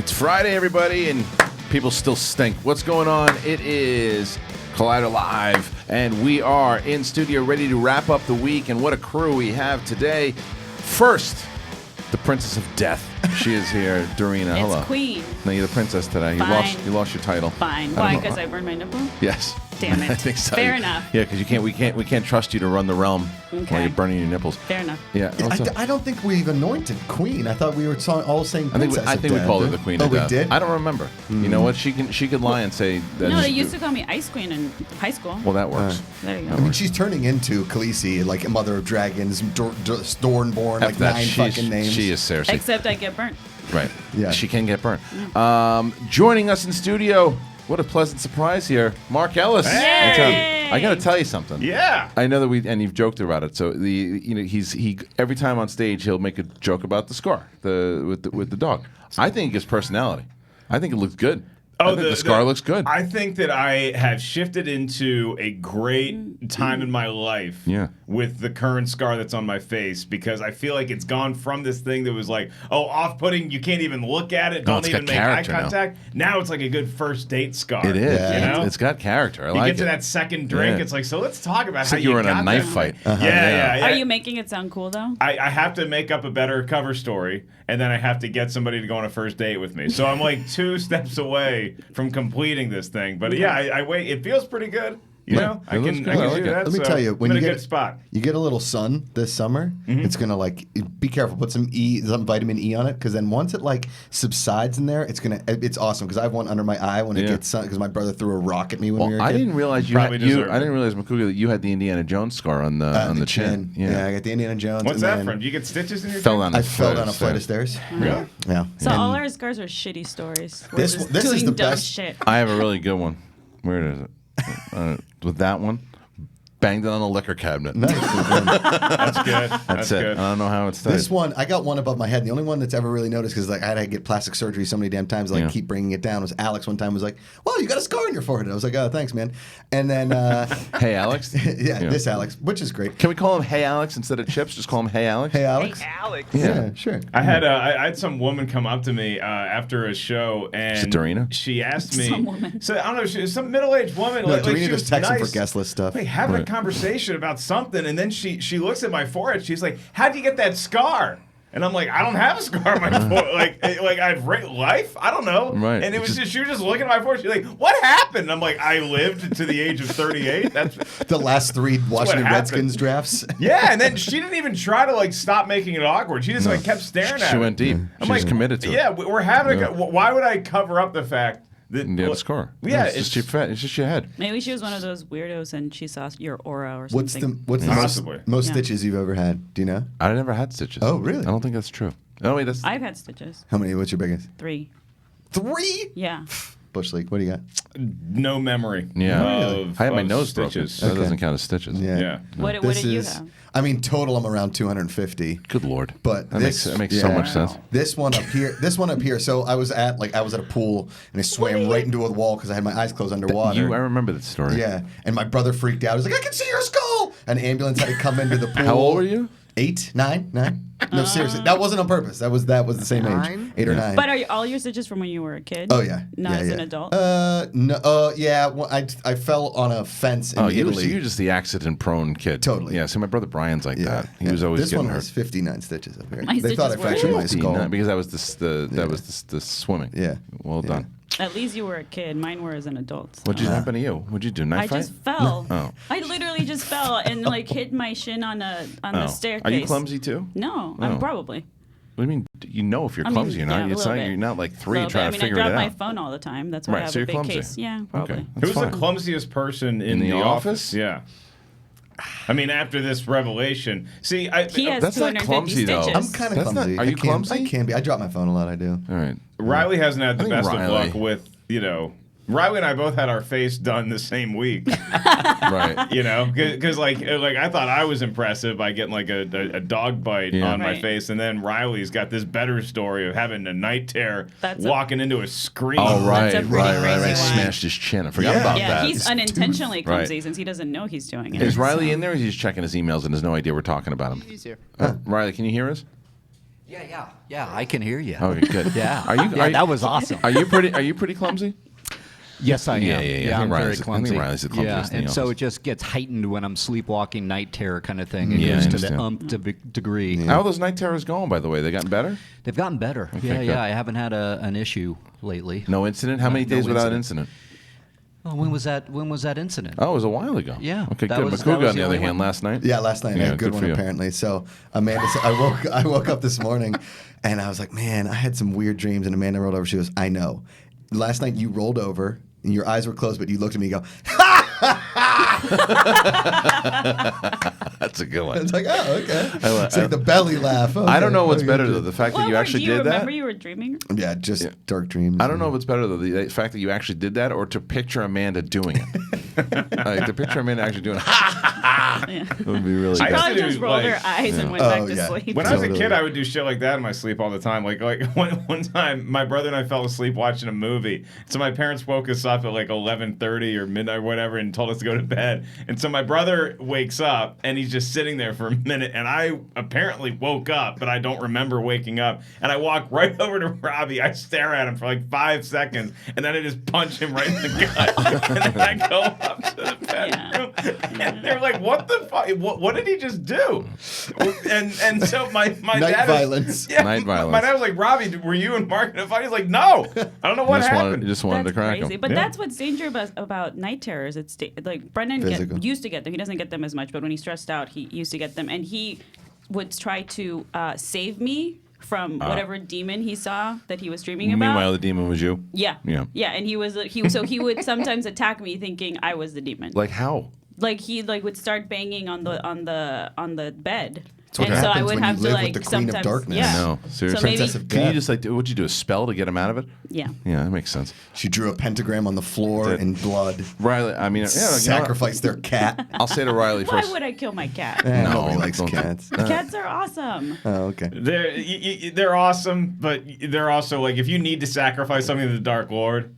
It's Friday, everybody, and people still stink. What's going on? It is Collider Live, and we are in studio ready to wrap up the week, and what a crew we have today. First, the Princess of Death. She is here, Dorina. Hello. It's Queen. No, you're the princess today. Fine. You lost your title. Fine. Why? Because I burned my nipple? Yes. Damn it. I think so. Fair enough. Yeah, because we can't trust you to run the realm while you're burning your nipples. Fair enough. Yeah. I don't think we've anointed Queen. I thought we were all saying Princess. I think we called her the Queen of Death. We did? I don't remember. You know what? She could lie and say that. No, they used to call me Ice Queen in high school. Well, that works. There you go. I mean, she's turning into Khaleesi, like a Mother of Dragons, Stormborn, like that. 9 fucking names. She is Cersei. Except I get burnt. Right. Yeah. She can get burnt. Joining us in studio, what a pleasant surprise here, Mark Ellis. Hey! I got to tell you something. Yeah. I know that and you've joked about it. So he every time on stage he'll make a joke about the scar, with the dog. I think it gives personality. I think it looks good. I think the scar looks good. I think that I have shifted into a great time in my life with the current scar that's on my face, because I feel like it's gone from this thing that was like, off-putting, you can't even look at it, don't even make eye contact. Now it's like a good first date scar. It is. Yeah. You know? It's got character. I you like get to that second drink, it's like, so let's talk about how you were in a knife fight. Yeah. Are you making it sound cool, though? I have to make up a better cover story, and then I have to get somebody to go on a first date with me. So I'm like 2 steps away from completing this thing. But yeah, I wait. It feels pretty good. You know, I can do that. Let me tell you, when I'm you in a get good spot. You get a little sun this summer, it's gonna be careful. Put some vitamin E on it, because then once it subsides in there, it's awesome. Because I have one under my eye when it gets sun, because my brother threw a rock at me when we were a kid. I didn't realize I didn't realize, Macuga, that you had the Indiana Jones scar on the chin. Yeah, I got the Indiana Jones. What's that from? Do you get stitches in your fell chin? down I fell down a flight of stairs. Really? Yeah. So all our scars are shitty stories. We're This just is doing the dumb best. shit. I have a really good one. Where is it? With that one, banged it on the liquor cabinet. Nice. That's good. That's it. good. I don't know how it's done. This one, I got one above my head. The only one that's ever really noticed, because I had to get plastic surgery so many damn times, keep bringing it down, was Alex. One time was like, "Well, you got a scar on your forehead." I was like, "Oh, thanks, man." And then, Hey, Alex. this Alex, which is great. Can we call him Hey Alex instead of Chips? Just call him Hey Alex. Hey, Alex. Yeah, sure. I had some woman come up to me after a show, and Is it Dorina? she asked me. Some woman. So I don't know, she was some middle-aged woman. No, like Dorina she just was texts him nice. for guest list stuff. Like, having a conversation about something, and then she looks at my forehead. She's like, "How'd you get that scar?" And I'm like, "I don't have a scar on my forehead. like I've life. I don't know." Right. And it was just she was just looking at my forehead. She's like, "What happened?" And I'm like, "I lived to the age of 38. That's The last 3 Washington happened. Redskins drafts. yeah." And then she didn't even try to stop making it awkward. She just kept staring at She it. went deep. I'm She's committed to it. Yeah, we're having why would I cover up the fact that You have a scar. Yeah, it's just your head. Maybe she was one of those weirdos and she saw your aura or What's something. the Possibly. most Yeah. stitches you've ever had? Do you know? I never had stitches. Oh, really? I don't think that's true. No, wait, that's. I've had stitches. How many? What's your biggest? 3. 3? Yeah. Bush League. What do you got? no memory. Yeah. Of, I had my of nose broken. stitches. That doesn't count as stitches. Yeah. What This did you is- have? I mean, total, I'm around 250. Good Lord. But that this makes so much sense. This one up here. So I was at a pool and I swam right into a wall because I had my eyes closed underwater. I remember that story. Yeah, and my brother freaked out. He was like, "I can see your skull!" An ambulance had to come into the pool. How old were you? 8, 9. No, seriously, that wasn't on purpose. That was the same age, 8 or 9. But are all your stitches from when you were a kid? Oh yeah, Not yeah, as yeah. an adult? No, yeah. Well, I fell on a fence in Italy. You're just the accident-prone kid. Totally. Yeah. So my brother Brian's like that. He was always This getting one hurt. was 59 stitches up here. My They thought I stitches were- fractured my 59, skull. because that was the swimming. Yeah. Well done. At least you were a kid. Mine were as an adult. What'd happen to you? What'd you do? Knife I fight? just fell. Oh. I literally just fell and hit my shin on the staircase. Are you clumsy too? No, Oh. I'm probably. What do you mean? You know if you're I mean, clumsy or not. yeah, a little bit. You're not like 3 Little trying bit. to figure I it drop my out. phone all the time. That's why I Right, have so a you're big clumsy. case. Yeah, probably. Okay. That's Who's fine. the clumsiest person in the office? Yeah. I mean, after this revelation, see, He has That's not 250 clumsy, though. stitches. I'm kind of That's not- clumsy. are you I can- clumsy? I can be. I drop my phone a lot. I do. All right. Riley hasn't had the I think best Reilly. of luck with, Riley and I both had our face done the same week. Right. Because I thought I was impressive by getting a dog bite on my Right. face, and then Riley's got this better story of having a night terror, That's walking into a screen. Oh, right. That's a pretty crazy one. Smashed his chin. I forgot Yeah. about Yeah, that. he's unintentionally clumsy Right. since he doesn't know he's doing it. Is Riley in there, or is he just checking his emails and has no idea we're talking about him? He's here. Riley, can you hear us? Yeah, I can hear you. Okay, good. Yeah. That was awesome. Are you pretty clumsy? Yes, I am. Yeah. I'm very I think clumsy. Riley's the clumsiest thing and so else. it just gets heightened when I'm sleepwalking, night terror kind of thing. It Yeah, goes I to the understand. degree. How are those night terrors going, by the way? They gotten better? They've gotten better. Okay, good. I haven't had an issue lately. No incident? How many days without incident? Oh, when was that incident? Oh, it was a while ago. Yeah, Okay, that good. was Macuga, on the the other only hand, one. last night. Yeah, last night I had a good for one you. apparently. So Amanda said, I woke up this morning and I was like, man, I had some weird dreams. And Amanda rolled over. She goes, I know. Last night you rolled over and your eyes were closed, but you looked at me and go, That's a good one. it's like, oh, okay. It's like the belly laugh. Okay. I don't know what's Okay, better, good. though. The fact Well, that you actually do you did that. remember you were dreaming? Yeah, just dark dreams. I don't know if it's better, though, the fact that you actually did that or to picture Amanda doing it. Like, to picture Amanda actually doing it. Yeah. It would be really She good. probably used to just do, rolled like- her eyes and went Oh, back to yeah. sleep. When I was a Totally. kid, I would do shit like that in my sleep all the time. Like one time, my brother and I fell asleep watching a movie. So my parents woke us up at like 11:30 or midnight or whatever and told us to go to bed. And so my brother wakes up and he's just sitting there for a minute. And I apparently woke up, but I don't remember waking up. And I walk right over to Robbie. I stare at him for like 5 seconds. And then I just punch him right in the gut. And then I go up to the bedroom. And they're like, what the fuck? What did he just do? And so my Night dad violence. Night My violence. dad was like, Robbie, were you and Mark in a fight? He's like, no. I don't know what happened. You just wanted That's to crack crazy. him. But Yeah. that's what's dangerous about night terrors. It's like Brendan Physical. used to get them. He doesn't get them as much, but when he's stressed out, he used to get them. And he would try to save me from whatever demon he saw that he was dreaming about. Meanwhile, the demon was you. Yeah. Yeah. And he would sometimes attack me thinking I was the demon. Like how? Like he would start banging on the bed. what and so I happens would when have you to live with like the Queen of sometimes Darkness. yeah. No, seriously. So maybe Princess of Can you Death. just like, what'd you do, a spell to get him out of it? yeah. Yeah, that makes sense. She drew a pentagram on the floor in blood. Riley, I mean, Sacrificed their cat. I'll say to Riley Why first. would I kill my cat? No, Nobody likes don't- cats. Cats are awesome. Oh, okay. They're awesome, but they're also like, if you need to sacrifice something to the Dark Lord,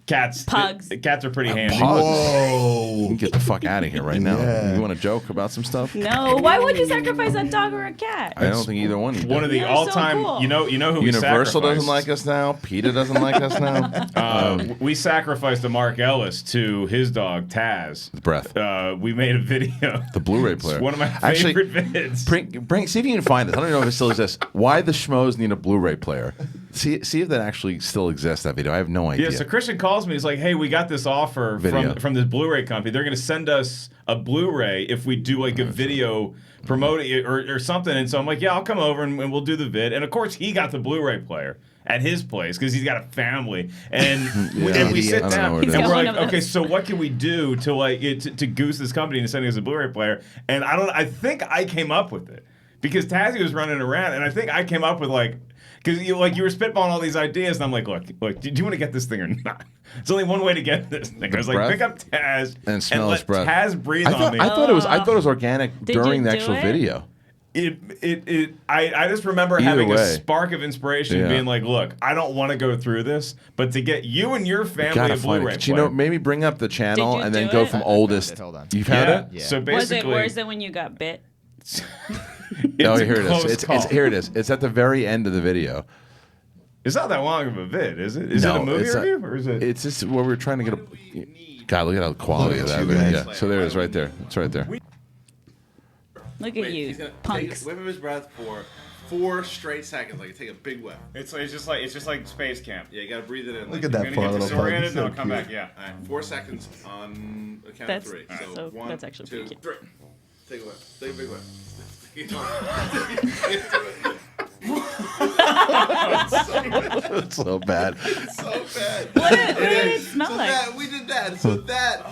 cats are pretty handy. Pugs. Whoa. You can get the fuck out of here right now. Yeah. You want to joke about some stuff? No, why would you sacrifice a dog or a cat? I don't think either one. You One of the They're so all-time, cool. you know who we Universal sacrificed? doesn't like us now. PETA doesn't like us now. We sacrificed a Mark Ellis to his dog Taz. Breath. We made a video. The Blu-ray player. It's one of my Actually, favorite vids. Bring, see if you can find this. I don't know if it still exists. Why the schmoes need a Blu-ray player? See if that actually still exists. That video. I have no idea. Yeah, so Kristian calls me. He's like, "Hey, we got this offer Video. from this Blu-ray company. They're going to send us a Blu-ray if we do like a video promoting it or something." And so I'm like, "Yeah, I'll come over and we'll do the vid." And of course, he got the Blu-ray player at his place because he's got a family. And and we sit I don't know down where it and is. we're One like, of those. "Okay, so what can we do to like to goose this company into sending us a Blu-ray player?" And I think I came up with it because Tazzy was running around, and I think I came up with like. Because you were spitballing all these ideas, and I'm like, look, do you want to get this thing or not? There's only one way to get this thing. I was like, breath? pick up Taz And smell let his breath. Taz breathe I on thought, me. I thought it was organic Did during you the do actual it? video. I just remember Either having way. a spark of inspiration, Yeah. being like, look, I don't want to go through this, but to get you and your family Gotta a find Blu-ray it. You player. know, maybe bring up the channel Did you and then do go it? from I found oldest. it. Hold on. You found yeah. it? Yeah. So basically, Was it when you got bit? No, it's a here it close is. call. Here it is. It's at the very end of the video. It's not that long of a vid, is it? Is it a movie it's review or is it? It's just where we're trying to get a. God, look at how the quality of Look that at you video. guys. Yeah. So there it is, right there. It's right there. Look at you, punks. Whip of his breath for 4 straight seconds. Like take a big whiff. It's just like Space Camp. Yeah, you gotta breathe it in. Look at that poor little pug. He's so cute. Yeah. All right, 4 seconds on the count That's- of 3. So, so 1, that's actually 2, pretty cute. 3. Take a whiff. Take a big whiff. It's so bad. It's so bad. What did it smell like? we did that. So that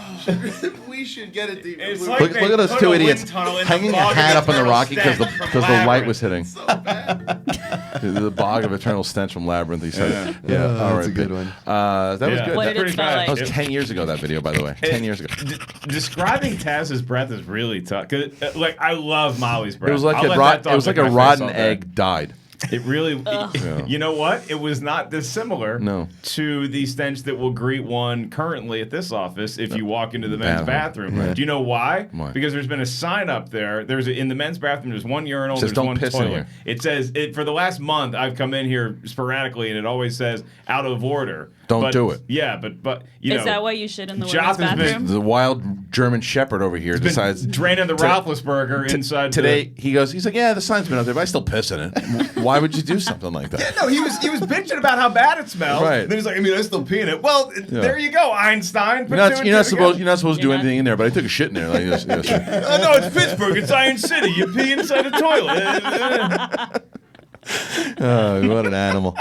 we should get it deep. It's Look, like look at those they two put a idiots wind tunnel in the hanging a bog of hat up on the eternal Rocky because stench from the light Labyrinth. was hitting. So bad. The bog of eternal stench from Labyrinth. He said. Yeah. All that's right. a good one. That was Yeah. good. What That, did it pretty smell bad. like? that was 10 years ago. That video, by the way. 10 years ago. Describing Taz's breath is really tough. 'Cause, like I love Molly's breath. It was like I'll let that dog it was like lick a my face rotten all day. egg died. It really, you know what? It was not dissimilar to the stench that will greet one currently at this office if you walk into the men's bathroom. Right. Do you know why? Because there's been a sign up there. In the men's bathroom, there's one urinal, there's one toilet. It says, for the last month, I've come in here sporadically, and it always says out of order. Don't do it. Yeah, but you know. Is that why you shit in the women's bathroom? The wild German Shepherd over here decides draining the Roethlisberger inside. Today he's like, yeah, the sign's been out there, but I still piss in it. Why would you do something like that? Yeah, no, he was bitching about how bad it smells. Right. Then he's like, I mean, I still pee in it. Well, there you go, Einstein. You're not supposed to do anything in there, but I took a shit in there. Like, yes. No, it's Pittsburgh. It's Iron City. You pee inside a toilet. What an animal.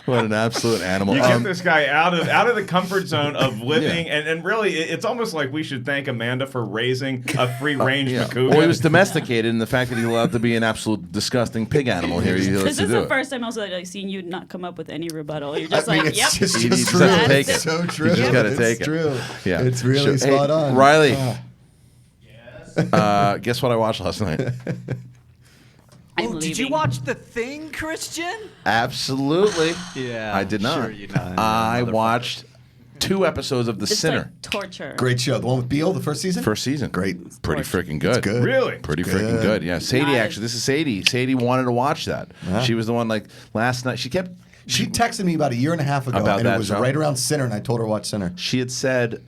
What an absolute animal. You get this guy out of the comfort zone of living, and really, it's almost like we should thank Amanda for raising a free-range Macuga. Well, he was domesticated, and the fact that he's allowed to be an absolute disgusting pig animal here. This is the first time also that I've seen you not come up with any rebuttal. You're just yep. It's just true. It's so true. You just got to take it. It's true. Yeah. It's really spot on. Reilly. Yes. Guess what I watched last night? Did you watch The Thing, Kristian? Absolutely. Yeah. I did not. Sure you know. I watched 2 episodes of The Sinner. Like torture. Great show. The one with Beale, the first season? First season. Great. Pretty freaking good. It's good. Really? Pretty freaking good. Yeah. Sadie, actually. This is Sadie. Sadie wanted to watch that. She was the one, like, last night. She texted me about a year and a half ago, about and that it was show. Right around Sinner, and I told her to watch Sinner. She had said,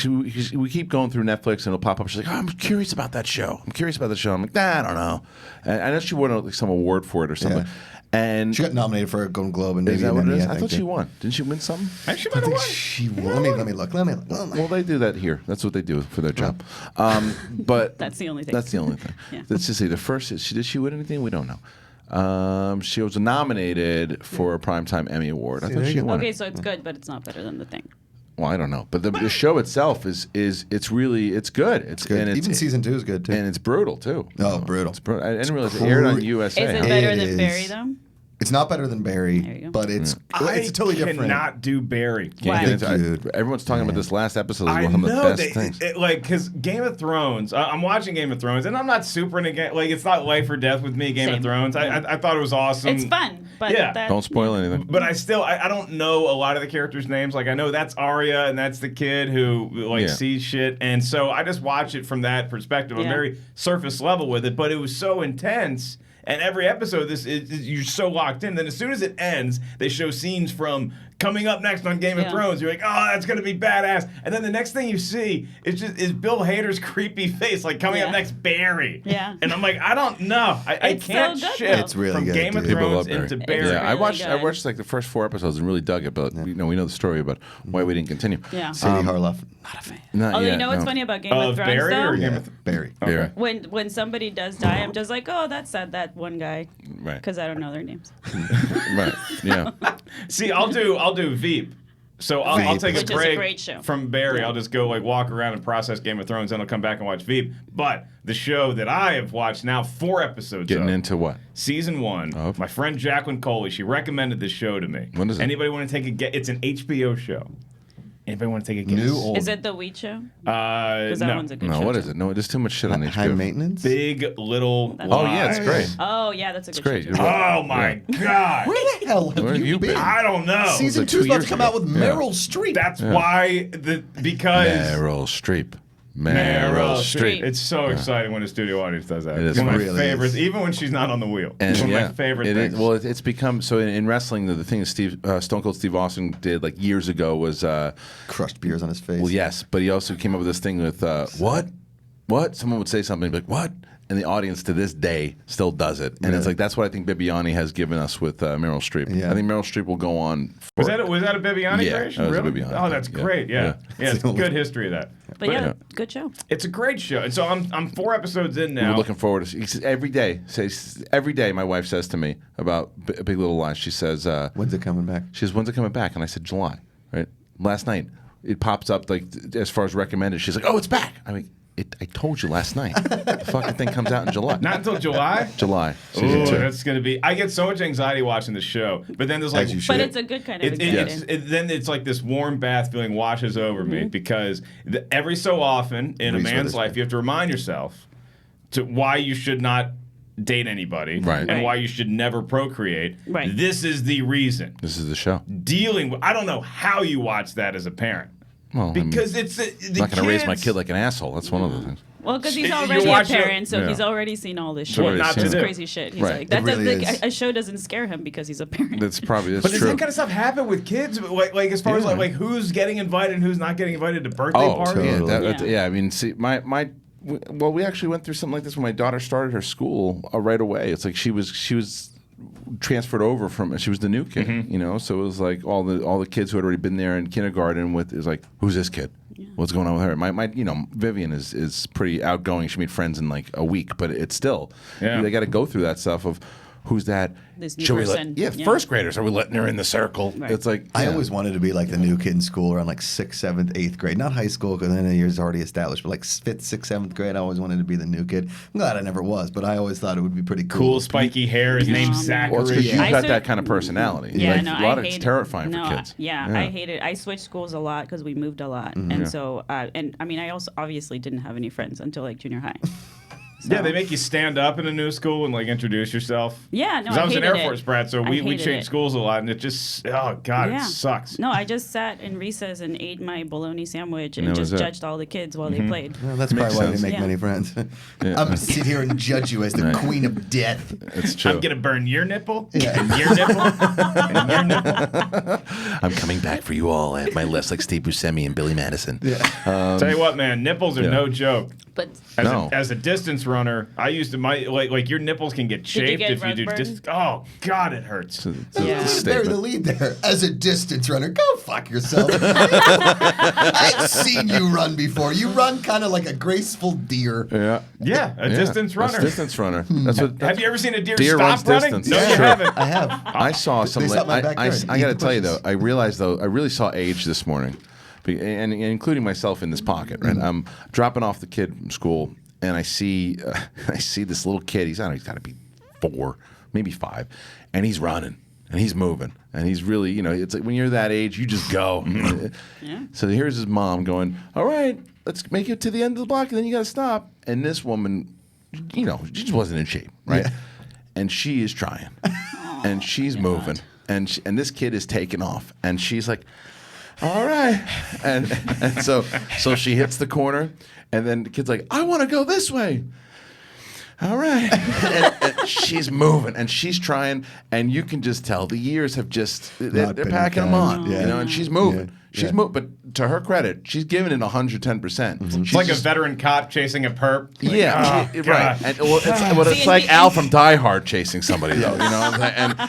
we keep going through Netflix and it'll pop up. She's like, I'm curious about that show. I'm like, nah, I don't know. And I know she won some award for it or something. Yeah. And she got nominated for a Golden Globe and maybe is that an what it Emmy, is? I thought she won. Didn't she win something? She might have won. She won. Let me look. Well, they do that here. That's what they do for their job. But that's the only thing. That's the only thing. Yeah. Let's just see. The first, did she win anything? We don't know. She was nominated for a Primetime Emmy Award. I thought she won. Okay, so it's good, but it's not better than The Thing. Well, I don't know, but the show itself is it's good. It's good. And even season 2 is good too, and it's brutal too. Oh, brutal! It's brutal. I didn't realize it aired on USA. Is it better than Barry though? It's not better than Barry, but it's totally different. I cannot do Barry. Everyone's talking about this last episode. Is one of the best things. Because Game of Thrones, I'm watching Game of Thrones, and I'm not super into it's not life or death with me. Game of Thrones, I thought it was awesome. It's fun, but don't spoil anything. But I don't know a lot of the characters' names. Like I know that's Arya, and that's the kid who sees shit, and so I just watch it from that perspective. I'm very surface level with it, but it was so intense. And every episode, you're so locked in. Then as soon as it ends, they show scenes from coming up next on Game of Thrones. You're like, oh, that's gonna be badass. And then the next thing you see is Bill Hader's creepy face, like coming up next, Barry. Yeah. And I'm like, I don't know. I can't so good, shift it's really from good, Game of dude. Thrones Barry. into Barry. Yeah, I watched good. like the first 4 episodes and really dug it, but we know the story about why we didn't continue. Yeah. Cody Harloff, not a fan. You know what's funny about Game of Thrones Barry though? or Game of Barry. Okay. When somebody does die, I'm just like, oh, that's sad, that one guy, Right. because I don't know their names. Right. Yeah. See, I'll do Veep. So I'll take Which a is a break great show. from Barry. I'll just go walk around and process Game of Thrones, then I'll come back and watch Veep. But the show that I have watched now 4 episodes Getting of, into what? Season 1. Of? My friend Jacqueline Coley, she recommended this show to me. When is it? Anybody want to take a guess? It's an HBO show. Anybody want to take a guess? New old. Is it the Wheat Show? Because that no. one's a good No, show. what is it? No, there's too much shit on HBO. High maintenance. Big Little Oh yeah, it's Lies. great. Oh yeah, that's a good great. show. You're too. right. Oh my God. Where the hell have Where have you you been? been? I don't know. Season Was it 2 is 2 about years to come ago? out with Yeah. Meryl Streep. That's why because Meryl Streep. Meryl Streep. It's so exciting when a studio audience does that. It is It's one of my really favorites, is. even when she's not on the wheel. And It's one yeah, of my favorite it things. is. Well, it's become so in wrestling. The thing that Stone Cold Steve Austin did like years ago was Crushed beers on his face. well, yes, but he also came up with this thing with what? Someone would say something like what, and the audience to this day still does it, and it's like that's what I think Bibiani has given us with Meryl Streep. Yeah. I think Meryl Streep will go on. Was that a Bibiani Yeah, creation? that was a Really? Bibiani Oh, that's thing, yeah. great. Yeah, it's a good history of that. But yeah, good show. It's a great show. And so I'm 4 episodes in now. We're looking forward to every day. My wife says to me about Big Little Lies. She says, When's it coming back? She says, when's it coming back? And I said, July. Right? Last night, it pops up like as far as recommended. She's like, oh, it's back. I mean, I told you last night. The fucking thing comes out in July. Not until July? July. Ooh, Season 2. that's going to be... I get so much anxiety watching the show, but then there's like... As you should. But it's a good kind of anxiety. Then it's like this warm bath feeling washes over me because every so often in a man's life, you have to remind yourself to why you should not date anybody, Right. and why you should never procreate. Right. This is the reason. This is the show. Dealing with, I don't know how you watch that as a parent. Well, Because I'm not going to raise my kid like an asshole. That's one of the things. Well, because he's You already a watch it- parent, so Yeah. he's already seen all this So what shit. not to It's do. crazy shit. He's Right. like, that It really doesn't, is. a show doesn't scare him because he's a parent. That's probably But does true. that kind of stuff happen with kids? Like as far as like who's getting invited and who's not getting invited to birthday parties? Yeah, Totally. I mean, see, we actually went through something like this when my daughter started her school right away. It's like she was transferred over from. She was the new kid, you know. So it was like all the kids who had already been there in kindergarten with is like, who's this kid? What's going on with her? My Vivian is pretty outgoing. She made friends in like a week, but it's still they got to go through that stuff of who's that. This new Should we person. first graders. Are we letting her in the circle? Right. It's like I always wanted to be like the new kid in school around like 6th, 7th, 8th grade. Not high school because then the year's already established, but like 5th, 6th, 7th grade, I always wanted to be the new kid. I'm glad I never was, but I always thought it would be pretty Cool, cool. spiky hair. His name's Zachary. Well, it's because you've I got cer- that kind of personality. Yeah, Like, no, a lot I of it's hate terrifying it. for No, kids. I hate it. I switched schools a lot because we moved a lot, and so and I mean, I also obviously didn't have any friends until like junior high. Yeah, they make you stand up in a new school and like introduce yourself. Yeah, no, Because I was an hated Air Force it. brat, so I we hated changed it. schools a lot, and it just it sucks. No, I just sat in recess and ate my bologna sandwich and that just was it. judged all the kids while they played. Well, that's Makes probably why I sense. didn't make Yeah. many friends. Yeah. I'm going to sit here and judge you as the Right. queen of death. It's true. I'm gonna burn your nipple, Yeah. and your nipple, and your nipple. I'm coming back for you all. I have my list like Steve Buscemi and Billy Madison. Tell you what, man, nipples are no joke. But As a distance runner, I used to like your nipples can get you chafed get if you do. rug Oh God, it hurts. Yeah. Bury the lead there. As a distance runner, go fuck yourself. I've seen you run before. You run kind of like a graceful deer. Yeah. Yeah, a distance runner. A distance runner. That's what. Have you ever seen a deer, Deer runs stop running? distance. No, Yeah. you Sure. haven't. I have. I saw some. They stopped my I backyard. got Eat to the tell you bushes. though. I realized though. I really saw age this morning, and including myself in this pocket. Right. I'm dropping off the kid from school, and I see this little kid. He's got to be 4, maybe 5, and he's running and he's moving and he's really, it's like when you're that age, you just go. Yeah. So here's his mom going, "All right, let's make it to the end of the block, and then you got to stop." And this woman, she just wasn't in shape, right? Yeah. And she is trying, and she's moving, and this kid is taking off, and she's like, "All right," and so she hits the corner, and then the kid's like, "I want to go this way." All right. and she's moving and she's trying, and you can just tell the years have just, they're been packing them kind. on, Yeah. and she's moving. Yeah. She's Yeah. moving, but to her credit, she's giving it 110%. It's like a veteran cop chasing a perp. Like, Yeah, oh, right. God. And, it's See, like and- Al from Die Hard chasing somebody, though.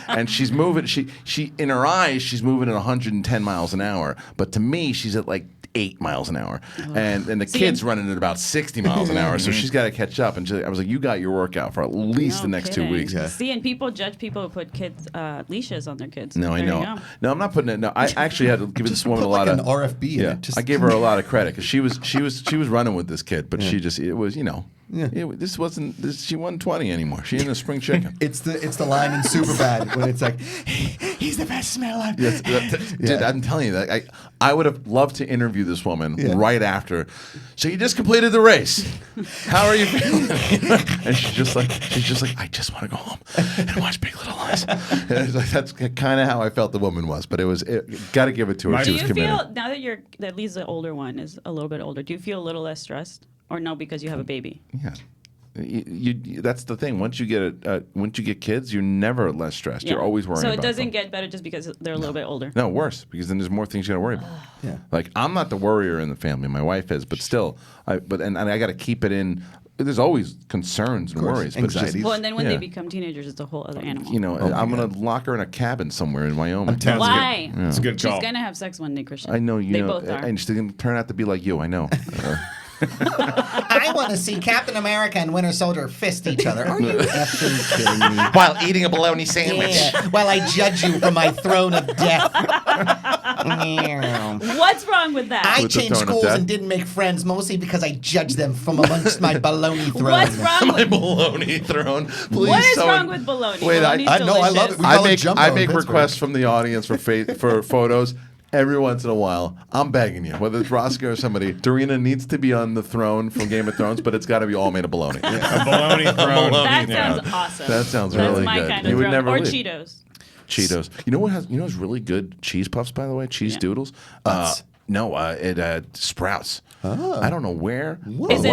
And she's moving. She in her eyes, she's moving at 110 miles an hour, but to me, she's at like 8 miles an hour, and the See, kid's and- running at about 60 miles an hour, so she's got to catch up. And I was like, "You got your workout for at least No the next kidding. 2 weeks." Yeah. See, and people judge people who put kids leashes on their kids. No, I There you know. go. No, I'm not putting it. No, I actually had to give this woman put a lot like of an RFB in Yeah, it. Just- I gave her a lot of credit because she was running with this kid, but she just it was Yeah. this wasn't she wasn't 20 anymore. She ain't a spring chicken. It's the line in Superbad when it's like, he's the best man alive. Yes, dude, I'm telling you that I would have loved to interview this woman right after. So you just completed the race. How are you feeling? And she's just like, I just want to go home and watch Big Little Lies. And it's like, that's kind of how I felt the woman was. But got to give it to her. Do She Do was you committed. feel now that you're at least the older one is a little bit older? Do you feel a little less stressed, or no because you have a baby? Yeah. That's the thing. Once you get kids, you're never less stressed. You're always worrying So about it doesn't them. get better just because they're a little bit older. No, worse, because then there's more things you got to worry about. Yeah. Like, I'm not the worrier in the family. My wife is, but still, I got to keep it in. There's always concerns and course, worries. But it's just, anxieties. Well, and then when Yeah. they become teenagers, it's a whole other animal. I'm going to lock her in a cabin somewhere in Wyoming. telling you. Why? It's a good She's call. gonna have sex one day, Kristian. I know They both are. and she's going to turn out to be like you. I know. I want to see Captain America and Winter Soldier fist each other. Are you Effing kidding me. While eating a bologna sandwich. Yeah, while I judge you from my throne of death. What's wrong with that? I With the changed throne of schools death? and didn't make friends mostly because I judged them from amongst my baloney throne. What's wrong My with bologna throne. Please, What is someone- wrong with bologna? Wait, Bologna's I know, I love delicious. it. We call it I jumbo make in Pittsburgh. requests from the audience for photos. every once in a while, I'm begging you, whether it's Roscoe or somebody, Dorina needs to be on the throne from Game of Thrones, but it's got to be all made of bologna. A bologna throne. That sounds awesome. That sounds That's really my good. kind You of would throne. never Or leave. Cheetos. Cheetos. You know what has? You know what's really good? Cheese puffs, by the way. Cheese doodles. No, it Sprouts. I don't know where. Is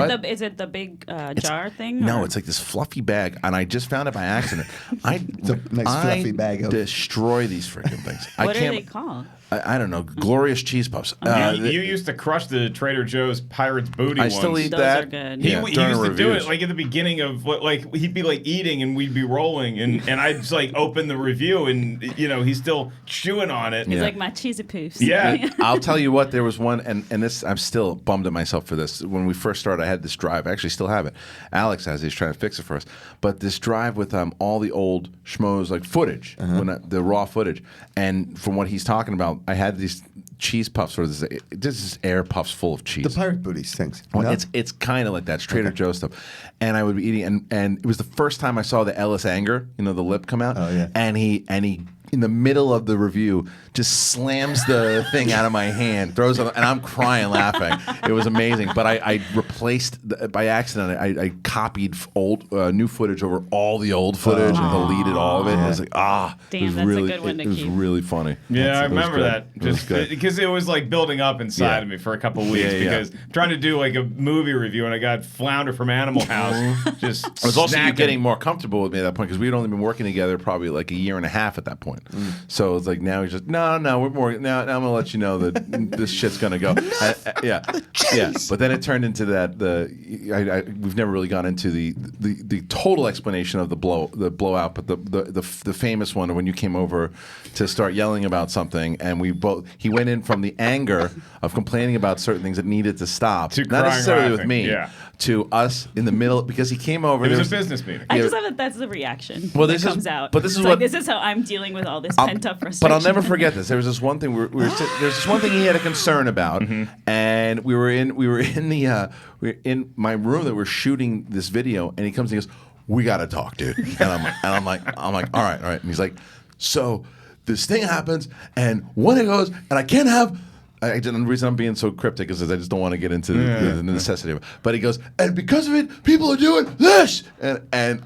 it the big jar thing? No, or? it's like this fluffy bag, and I just found it by accident. It's a nice fluffy bag of. Destroy these freaking things. What are they called? I don't know. Glorious cheese puffs. You used to crush the Trader Joe's Pirate's Booty I ones. still eat Those that. are good. He Yeah, used during to do reviews. it like at the beginning of like he'd be like eating and we'd be rolling and I'd just like open the review and he's still chewing on it. It's like my cheesy poofs. Yeah. I'll tell you what, there was one, and this, I'm still bummed at myself for this. When we first started, I had this drive. I actually still have it. Alex has it. He's trying to fix it for us. But this drive with all the old schmoes, like footage, the raw footage. And from what he's talking about, I had these cheese puffs, or this is air puffs full of cheese. The pirate booty stinks. Well, No? it's kind of like that. It's Trader Joe's stuff. And I would be eating, and it was the first time I saw the Ellis anger, the lip come out. Oh, yeah. And he in the middle of the review just slams the thing out of my hand, throws it, and I'm crying laughing. It was amazing. But I replaced, by accident, I copied new footage over all the old footage and deleted all of it. And I was like, Damn, it was that's a really, good one to it was keep. really funny. Yeah, I It was remember good. that. It was Just good. because it was like building up inside Yeah. of me for a couple of weeks Yeah, yeah. because I'm trying to do like a movie review and I got Flounder from Animal House. Just It was also you snacking. getting more comfortable with me at that point because we had only been working together probably like a year and a half at that point. So it's like now he's just no, we're more now. I'm gonna let you know that this shit's gonna go. Yeah. But then it turned into that we've never really gone into the total explanation of the blowout, but the famous one when you came over to start yelling about something and he went in from the anger of complaining about certain things that needed to stop, To not crying necessarily with laughing, me. yeah. To us in the middle because he came over. It there was a business meeting. I Yeah. just love that that's the reaction Well, that this is- comes out. but this is It's what- like, this is how I'm dealing with all this pent up frustration. But I'll never forget this. There was this one thing there's this one thing he had a concern about, and we were in my room that we're shooting this video, and he comes and he goes, "We gotta talk, dude." And I'm like, all right. And he's like, "So this thing happens, and when it goes, and I can't have." The reason I'm being so cryptic is I just don't want to get into the necessity of it. But he goes, and because of it, people are doing this, and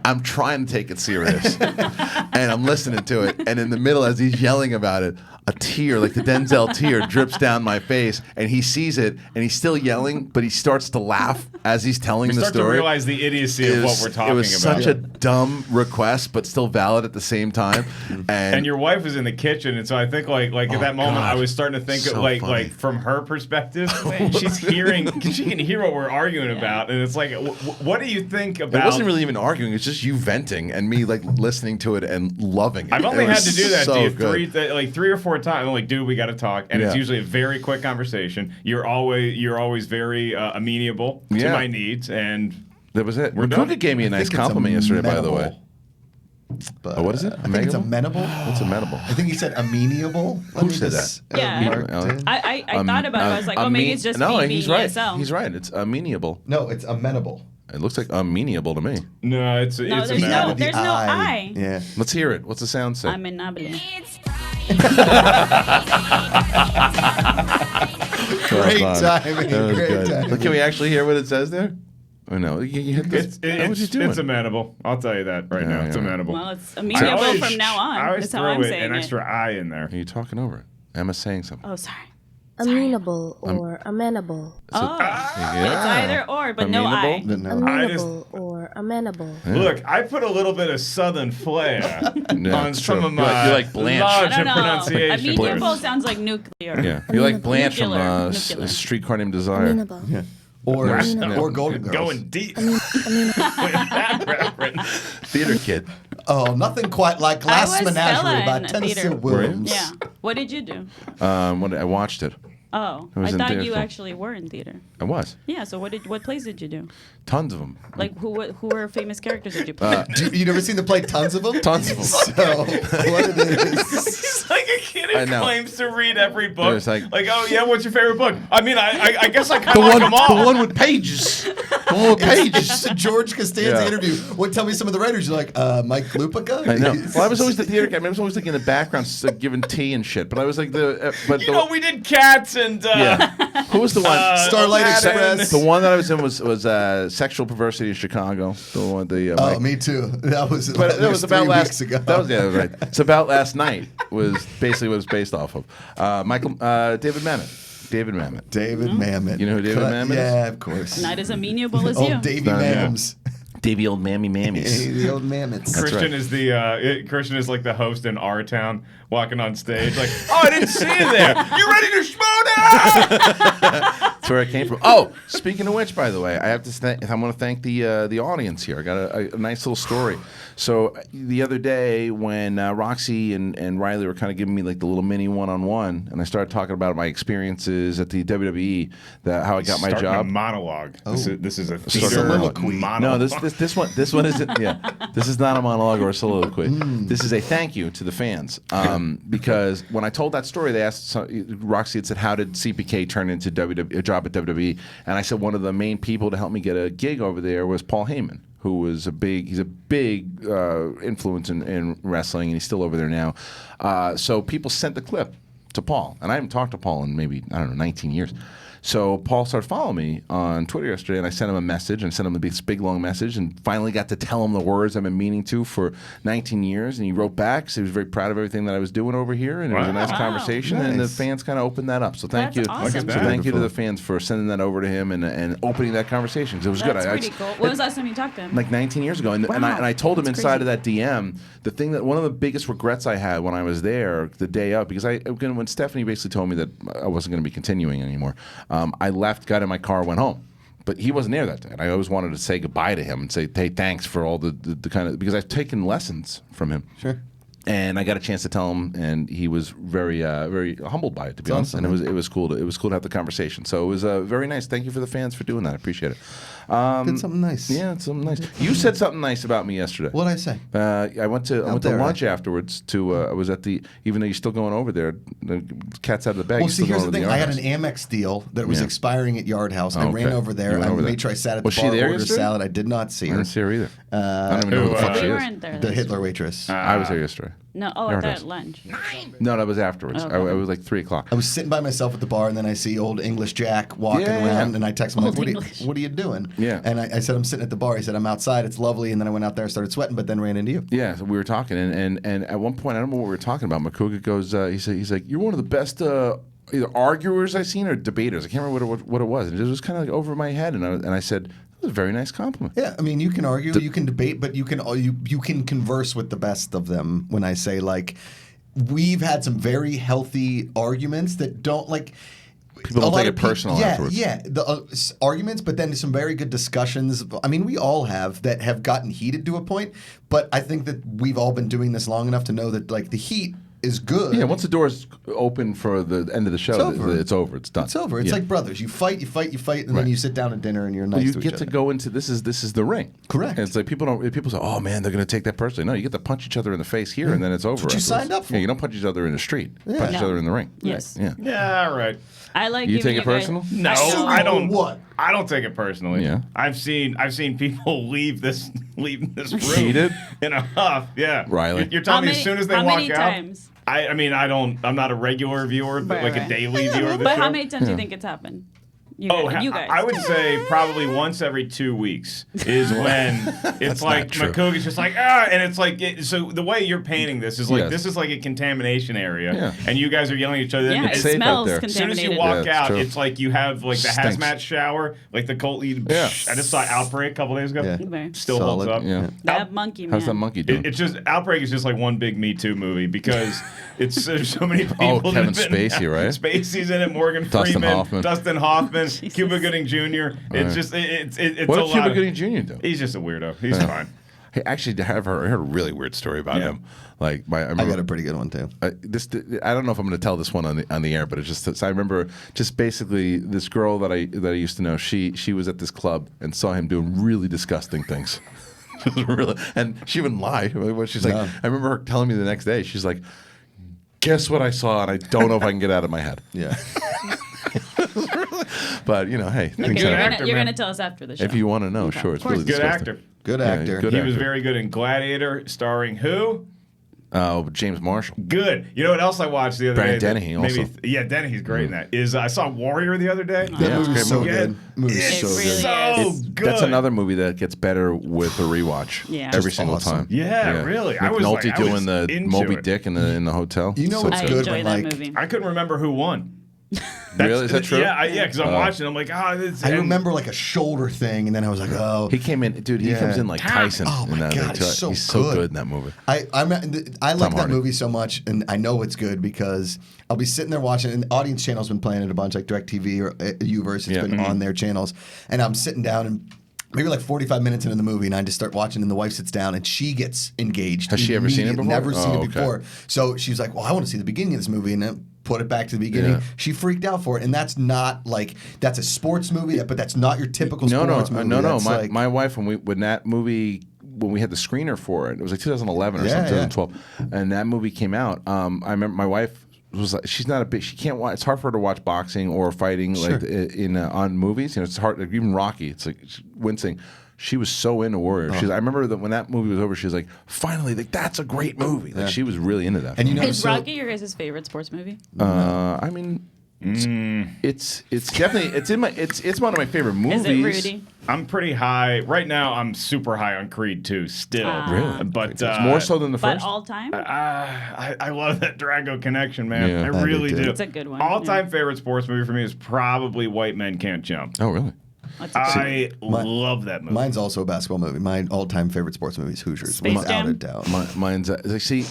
I'm trying to take it serious, and I'm listening to it, and in the middle, as he's yelling about it, a tear, like the Denzel tear, drips down my face, and he sees it, and he's still yelling, but he starts to laugh as he's telling We the start story. to realize the idiocy of what we're talking It was about. such a dumb request, but still valid at the same time. And your wife was in the kitchen, and so I think like at that moment God. I was starting to think So of like funny. from her perspective, she's hearing, she can hear what we're arguing about, and it's like, what do you think about? It wasn't really even arguing; it's just you venting and me like listening to it and loving it. I've only It had was to do that so to you good. three or four times. I'm like, dude, we got to talk, and it's Yeah. usually a very quick conversation. You're always very amenable to Yeah. my needs, and That was it. We're done. Macuga gave me a nice think it's compliment yesterday, by the way. amenable. But, What is it? I think it's Amenable? amenable. What's amenable? I think he said amenable. Who said that? Yeah. marked in. I thought about it. I was like, oh, maybe it's just no, me he's being right. ESL. He's right. It's amenable. No, it's amenable. It looks like amenable to me. no, it's No, it's there's a no- matter. there's I. Yeah. Let's hear it. What's the sound say? I'm inable. Great Well done. timing. That was Great good. timing. Look, can we actually hear what it says there? Or no? You hit this. What you doing? It's amenable. I'll tell you that right now. It's yeah. amenable. Well, it's I amenable always- from now on. I always That's how throw I'm it saying an it. extra I in there. Are you talking over it? Emma's saying something. Oh, sorry. Amenable or amenable. Oh, Yeah. it's either or, but no I. Amenable? No. Amenable or amenable. Look, I put a little bit of southern flair Yeah, on it's some true. of my You like Blanche. large I don't know. pronunciation. Amenable sounds like nuclear. Yeah. You like Blanche from Nuclear. a Nuclear. Streetcar Named Desire. Amenable. Or Wow. or Golden Girls. Going deep. Amenable. With that reference. Theater kid. Oh, nothing quite like Glass I was Menagerie Stella by in Tennessee theater. Williams. Yeah. What did you do? I watched it. Oh, I was I in thought theater you film. actually were in theater. I was. Yeah. So what plays did you do? Tons of them. Like who were famous characters did you play? You never seen the play Tons of Them? Tons of them. So what it is? Like a kid I who know. claims to read every book. It's like, Oh yeah, what's your favorite book? I mean, I guess I kind of like them all. the one with pages. The one with pages. It's a George Costanza Yeah. interview. Tell me some of the writers. You're like, Mike Lupica? I know. Well, I was always the theater guy. I was always like in the background, just, like, giving tea and shit. But I was like We did Cats and yeah. Who was the one? Starlight Aladdin. Express. The one that I was in was Sexual Perversity in Chicago. The one, Oh, me too. That was. But it was about 3 last weeks ago. That was right. It's about last night. Was basically what it was based off of. David Mamet. David Mamet. You know who David Mamet is? Yeah, of course. Not as amenable as you. Old Davy Not- yeah. Mams. Davy old mammies. The old Mammoths. Christian right. is Christian is like the host in our town, walking on stage like, oh, I didn't see you there. You ready to schmo now? That's where I came from. Oh, speaking of which, by the way, I want to thank the audience here. I got a nice little story. So the other day when Roxy and Reilly were kind of giving me like the little mini one-on-one, and I started talking about my experiences at the WWE, how I got my Starting job. a monologue. This is a Starting a theater monologue. monologue. No, this one isn't. Yeah, this is not a monologue or a soliloquy. This is a thank you to the fans. Because when I told that story, they asked Roxy had said, "How did CPK turn into a job at WWE?" And I said one of the main people to help me get a gig over there was Paul Heyman, who was a big influence in wrestling, and he's still over there now. So people sent the clip to Paul, and I haven't talked to Paul in maybe 19 years. So Paul started following me on Twitter yesterday, and I sent him a message, and sent him this big long message, and finally got to tell him the words I've been meaning to for 19 years. And he wrote back, so he was very proud of everything that I was doing over here, and it was a nice conversation, and the fans kind of opened that up. So thank That's you, awesome. so thank you to the fans for sending that over to him and opening that conversation, because it was That's good. pretty cool. When was the last time you talked to him? Like 19 years ago, and I told him That's inside crazy. of that DM the thing that one of the biggest regrets I had when I was there the day up, because when Stephanie basically told me that I wasn't going to be continuing anymore, I left, got in my car, went home. But he wasn't there that day, and I always wanted to say goodbye to him and say, hey, thanks for all the kind of, because I've taken lessons from him. Sure. And I got a chance to tell him, and he was very, very humbled by it, to be honest. awesome, And it was cool. It was cool to have the conversation. So it was very nice. Thank you for the fans for doing that. I appreciate it. Did something nice. Yeah, it's something nice. You said something nice about me yesterday. What'd I say? I went to there, lunch afterwards. I was at the, even though you're still going over there, the cat's out of the bag. Well, you're see, still here's going the over thing. I had Yard an House. Amex deal that was Yeah. expiring at Yard House. I Oh, ran okay. over there. You went I over there. made sure I sat at Was the she bar, there ordered yesterday? salad. I did not see I her. didn't see her either. I don't even know who the fuck We she is. weren't there. The Hitler waitress. I was there yesterday. No, I Yard thought House. at lunch. No, that was afterwards. Oh, I okay. was like 3 o'clock. I was sitting by myself at the bar, and then I see old English Jack walking Yeah. around, and I text him, like, Old what English. are you doing? Yeah. And I said, I'm sitting at the bar. He said, I'm outside. It's lovely. And then I went out there and started sweating, but then ran into you. Yeah, so we were talking, and at one point, I don't know what we were talking about. Macuga goes, he's like, you're one of the best either arguers I've seen or debaters. I can't remember what it was. And it was kind of like over my head, and I said, that was a very nice compliment. Yeah, I mean, you can argue, you can debate, but you can converse with the best of them. When I say, like, we've had some very healthy arguments that don't, like, People don't a lot take of it personal afterwards. Yeah, the arguments, but then some very good discussions. I mean, we all have that have gotten heated to a point, but I think that we've all been doing this long enough to know that, like, the heat is good. Yeah, once the door's open for the end of the show, it's over. It's done. It's over. It's Yeah. like brothers. You fight, and Right. then you sit down at dinner and you're nice Well, you to get each to other. go into this is the ring. Correct. And it's like people say, oh man, they're going to take that personally. No, you get to punch each other in the face here, and then it's over. what you afterwards. signed up for. Yeah, you don't punch each other in the street. You punch each No. other in the ring. Yes. Yeah. Yeah, all right. I like You giving take it guys- personal? No, I I don't. What? I don't take it personally. Yeah. I've seen people leave this room Heated? in a huff. Yeah, Reilly. You're telling me as soon as they how walk many out. times? I mean, I'm not a regular viewer, but Right, like a right. daily viewer of the But show. how many times do you think it's happened? You You guys. I would say probably once every 2 weeks is when it's like true. Macuga's just like, and it's like, so the way you're painting this is like, Yes. this is like a contamination area, Yeah. and you guys are yelling at each other. Yeah, and it It's safe out smells there. as soon as contaminated. you walk Yeah, it's out, true. it's like you have like the Stinks. hazmat shower, like the Colt. Yeah. I just saw Outbreak a couple days ago. Yeah. Okay. Still Solid. holds up. Yeah. That monkey, man. How's that monkey doing? It's just Outbreak is just like one big Me Too movie because there's so many people. Oh, that Kevin have been- Spacey, right? Spacey's in it. Morgan Dustin Freeman, Hoffman. Cuba Gooding Jr. It's just it's What a did lot. Cuba of- Gooding Jr. do? He's just a weirdo. He's fine. Hey, actually, I heard a really weird story about Yeah. him. Like I I got a pretty good one too. I don't know if I'm going to tell this one on the air, but it's just I remember just basically this girl that I used to know. She was at this club and saw him doing really disgusting things. Really, and she wouldn't lie. She's like, No. I remember her telling me the next day. She's like, guess what I saw, and I don't know if I can get it out of my head. Yeah. But hey, Okay, things you're happen. gonna, you're gonna tell us after the show. If you want to know, sure. It's really Good disgusting. actor. Good Yeah, actor. good He actor. was very good in Gladiator, starring who? James Marshall. Good. You know what else I watched the other Brian day? Dennehy also. Dennehy's great in that. I saw Warrior the other day. That Yeah, movie's it's so a great good. Movie's It so really good. So is. good. That's another movie that gets better with a rewatch. Yeah. Every Just single awesome. time. Yeah, really. I was McNulty like, I was doing the into Moby it. Dick in the hotel. You know So what's I good. good enjoy when, that like, movie. I couldn't remember who won. Really? Is that true? Yeah, because I'm watching. I'm like, I remember like a shoulder thing, and then I was like, oh. He came in, dude. He Yeah. comes in like Tyson. Oh, my in that God, thing, he's so he's so good. good in that movie. I like that Hardy. movie so much, and I know it's good because I'll be sitting there watching, and the audience channel's been playing it a bunch, like DirecTV or Uverse. It's been on their channels, and I'm sitting down and. Maybe like 45 minutes into the movie, and I just start watching, and the wife sits down, and she gets engaged. Has she ever seen it immediately. before? Never seen Oh, it okay. before. So she's like, "Well, I want to see the beginning of this movie," and then put it back to the beginning. Yeah. She freaked out for it, and that's not like that's a sports movie, but that's not your typical No, sports movie. no. That's My, like, my wife, when that movie, when we had the screener for it was like 2011 or something, 2012, and that movie came out. I remember my wife was like, she's not a big, she can't watch. It's hard for her to watch boxing or fighting like in on movies. It's hard. Like, even Rocky, it's like wincing. She was so into Warrior. I remember that when that movie was over, she was like, "Finally, like that's a great movie." Like she was really into that. And you know, Is Rocky your guys' favorite sports movie? I mean, it's definitely it's one of my favorite movies. Is it Rudy? I'm pretty high right now. I'm super high on Creed 2 still. Really? But It's more so than the But first. all time? I love that Drago connection, man. Yeah. I really do. do. It's a good one, All-time favorite sports movie for me is probably White Men Can't Jump. Oh, really? That's a good one. I love that movie. mine's also a basketball movie. My all-time favorite sports movie is Hoosiers, Space without Jam? a doubt. Mine's like, see,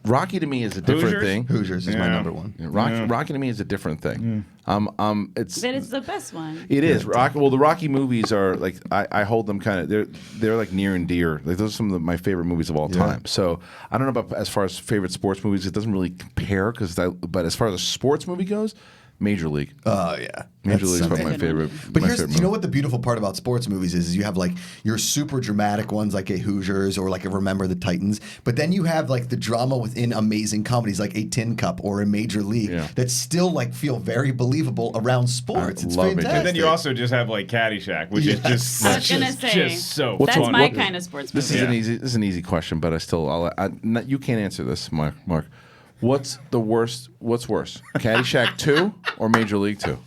Rocky to me is a different Hoosiers? thing. Hoosiers is my Yeah. number one. Rocky to me is a different thing. It's But it's the best one. It is. Well, the Rocky movies are like I hold them kind of they're like near and dear. Like those are some of my favorite movies of all time. So I don't know about as far as favorite sports movies. It doesn't really compare but as far as a sports movie goes, Major League. Oh yeah, Major That's League is probably something. my favorite. But my here's, favorite you know movie. what the beautiful part about sports movies is you have like your super dramatic ones like a Hoosiers or like a Remember the Titans, but then you have like the drama within amazing comedies like a Tin Cup or a Major League that still like feel very believable around sports. I It's love Major League. fantastic. And then you also just have like Caddyshack, which is just I was gonna say, just so that's fun. my kind of sports movie. This is an easy question, but you can't answer this, Mark. What's worse, Caddyshack 2 or Major League 2?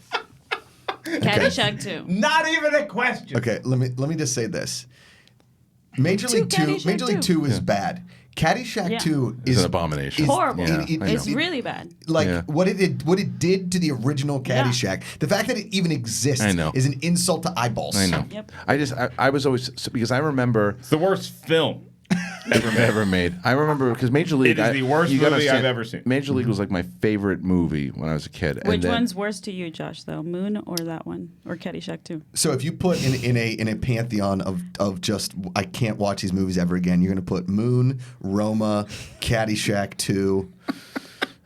Caddyshack 2. Not even a question. Okay, let me just say this. Major Two League 2 Caddyshack Major League 2 2. is bad. Caddyshack Yeah. 2 It's is an abomination. Horrible. Yeah, I It's know. really bad. like Yeah. what it did to the original Caddyshack. The fact that it even exists I know. is an insult to eyeballs. I know. Yep. I was always because I remember It's the worst film. ever made. I remember because Major League. It is the worst you gotta movie I've understand, ever seen. Major League was like my favorite movie when I was a kid. Which and then, one's worse to you, Josh, though? Moon or that one? Or Caddyshack 2? So if you put in a pantheon of just I can't watch these movies ever again, you're gonna put Moon, Roma, Caddyshack 2.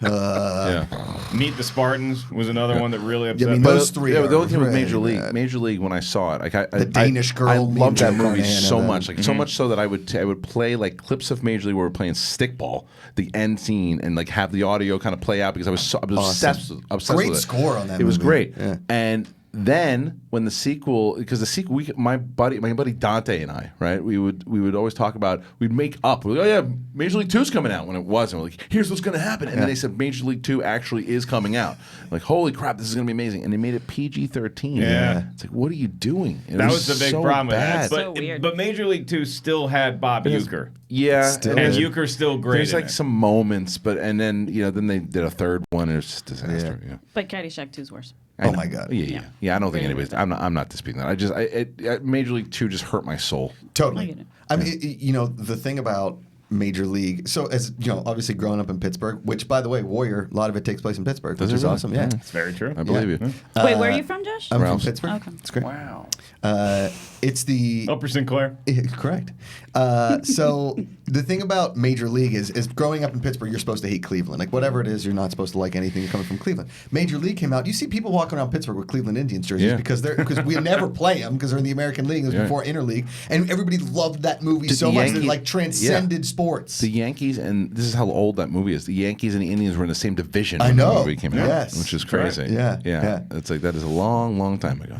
Yeah. Meet the Spartans was another one that really upset I mean, me. those three Yeah, are the only thing with really Major League, bad. Major League, when I saw it, like The Danish Girl, I me and loved that Joe movie Carnahan so and much, like so much so that I would play like clips of Major League where we're playing stickball, the end scene, and like have the audio kind of play out because I was obsessed Great with it. score on that It was movie. great, Yeah. and then when the sequel, because the sequel, my buddy Dante and I, right, we would always talk about, we'd make up, we're like, oh yeah, Major League 2's coming out when it wasn't. We're like, here's what's going to happen, and then they said Major League 2 actually is coming out. Like, holy crap, this is going to be amazing, and they made it PG-13. Yeah. It's like, what are you doing? It That was the big so problem with bad. that. So weird. But Major League 2 still had Bob Uecker. Yeah, Still And is. Euchre's still great. there's in like it. some moments, but and then then they did a third one, and it was just a disaster. Yeah. But Caddyshack 2 is worse. I Oh know. my God. Yeah. I don't think anybody's. I'm not disputing that. Major League 2 just hurt my soul. I Totally. get it. I mean, the thing about Major League. So as you know, obviously growing up in Pittsburgh, which by the way, Warrior, a lot of it takes place in Pittsburgh, Does which it is really? awesome. Yeah. It's very true. I believe you. Wait, where are you from, Josh? I'm Ralph's. from Pittsburgh. Okay. It's great. Wow. It's the Upper Sinclair. correct. So the thing about Major League is growing up in Pittsburgh, you're supposed to hate Cleveland. Like whatever it is, you're not supposed to like anything coming from Cleveland. Major League came out. You see people walking around Pittsburgh with Cleveland Indians jerseys because we never play them because they're in the American League. It was before Interleague, and everybody loved that movie so much. They like transcended sports. The Yankees, and this is how old that movie is. The Yankees and the Indians were in the same division. I know. When the movie came out, which is crazy. Right. Yeah. It's like that is a long, long time ago.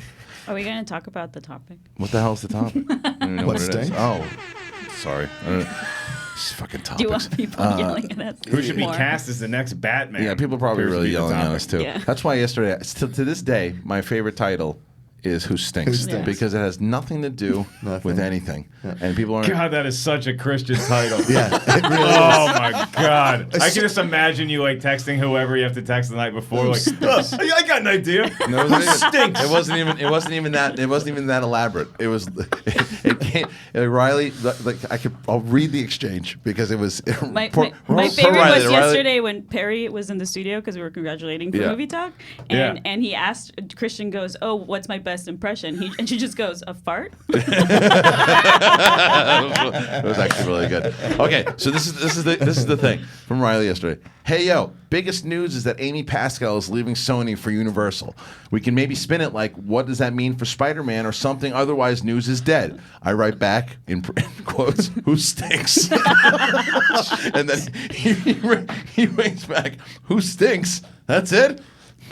Are we going to talk about the topic? What the hell is the topic? I don't even know what it is. stinks? Oh, sorry. These fucking topics. Do you want people yelling at us? Who should be more? cast as the next Batman? Yeah, people are probably Appears to really be the yelling at topic. us too. Yeah. That's why yesterday, to this day, my favorite title is Who Stinks? Who Stinks? Because it has nothing to do with anything. And people aren't. God, that is such a Christian title. Yeah, it really Oh my God! I can just imagine you like texting whoever you have to text the night before, like, I got an idea. No, it wasn't even. It wasn't even that. It wasn't even that elaborate. It was. It came. Reilly. Like I'll read the exchange because it was. My for favorite Reilly, was yesterday when Perry was in the studio because we were congratulating for Yeah. Movie Talk, and he asked, Kristian goes, "Oh, what's my best impression?" And she just goes, "A fart." It was actually really good. Okay, so this is the thing from Reilly yesterday. Hey yo, biggest news is that Amy Pascal is leaving Sony for Universal. We can maybe spin it like, what does that mean for Spider-Man or something? Otherwise, news is dead. I write back in quotes, "Who stinks?" And then he rings back, "Who stinks?" That's it.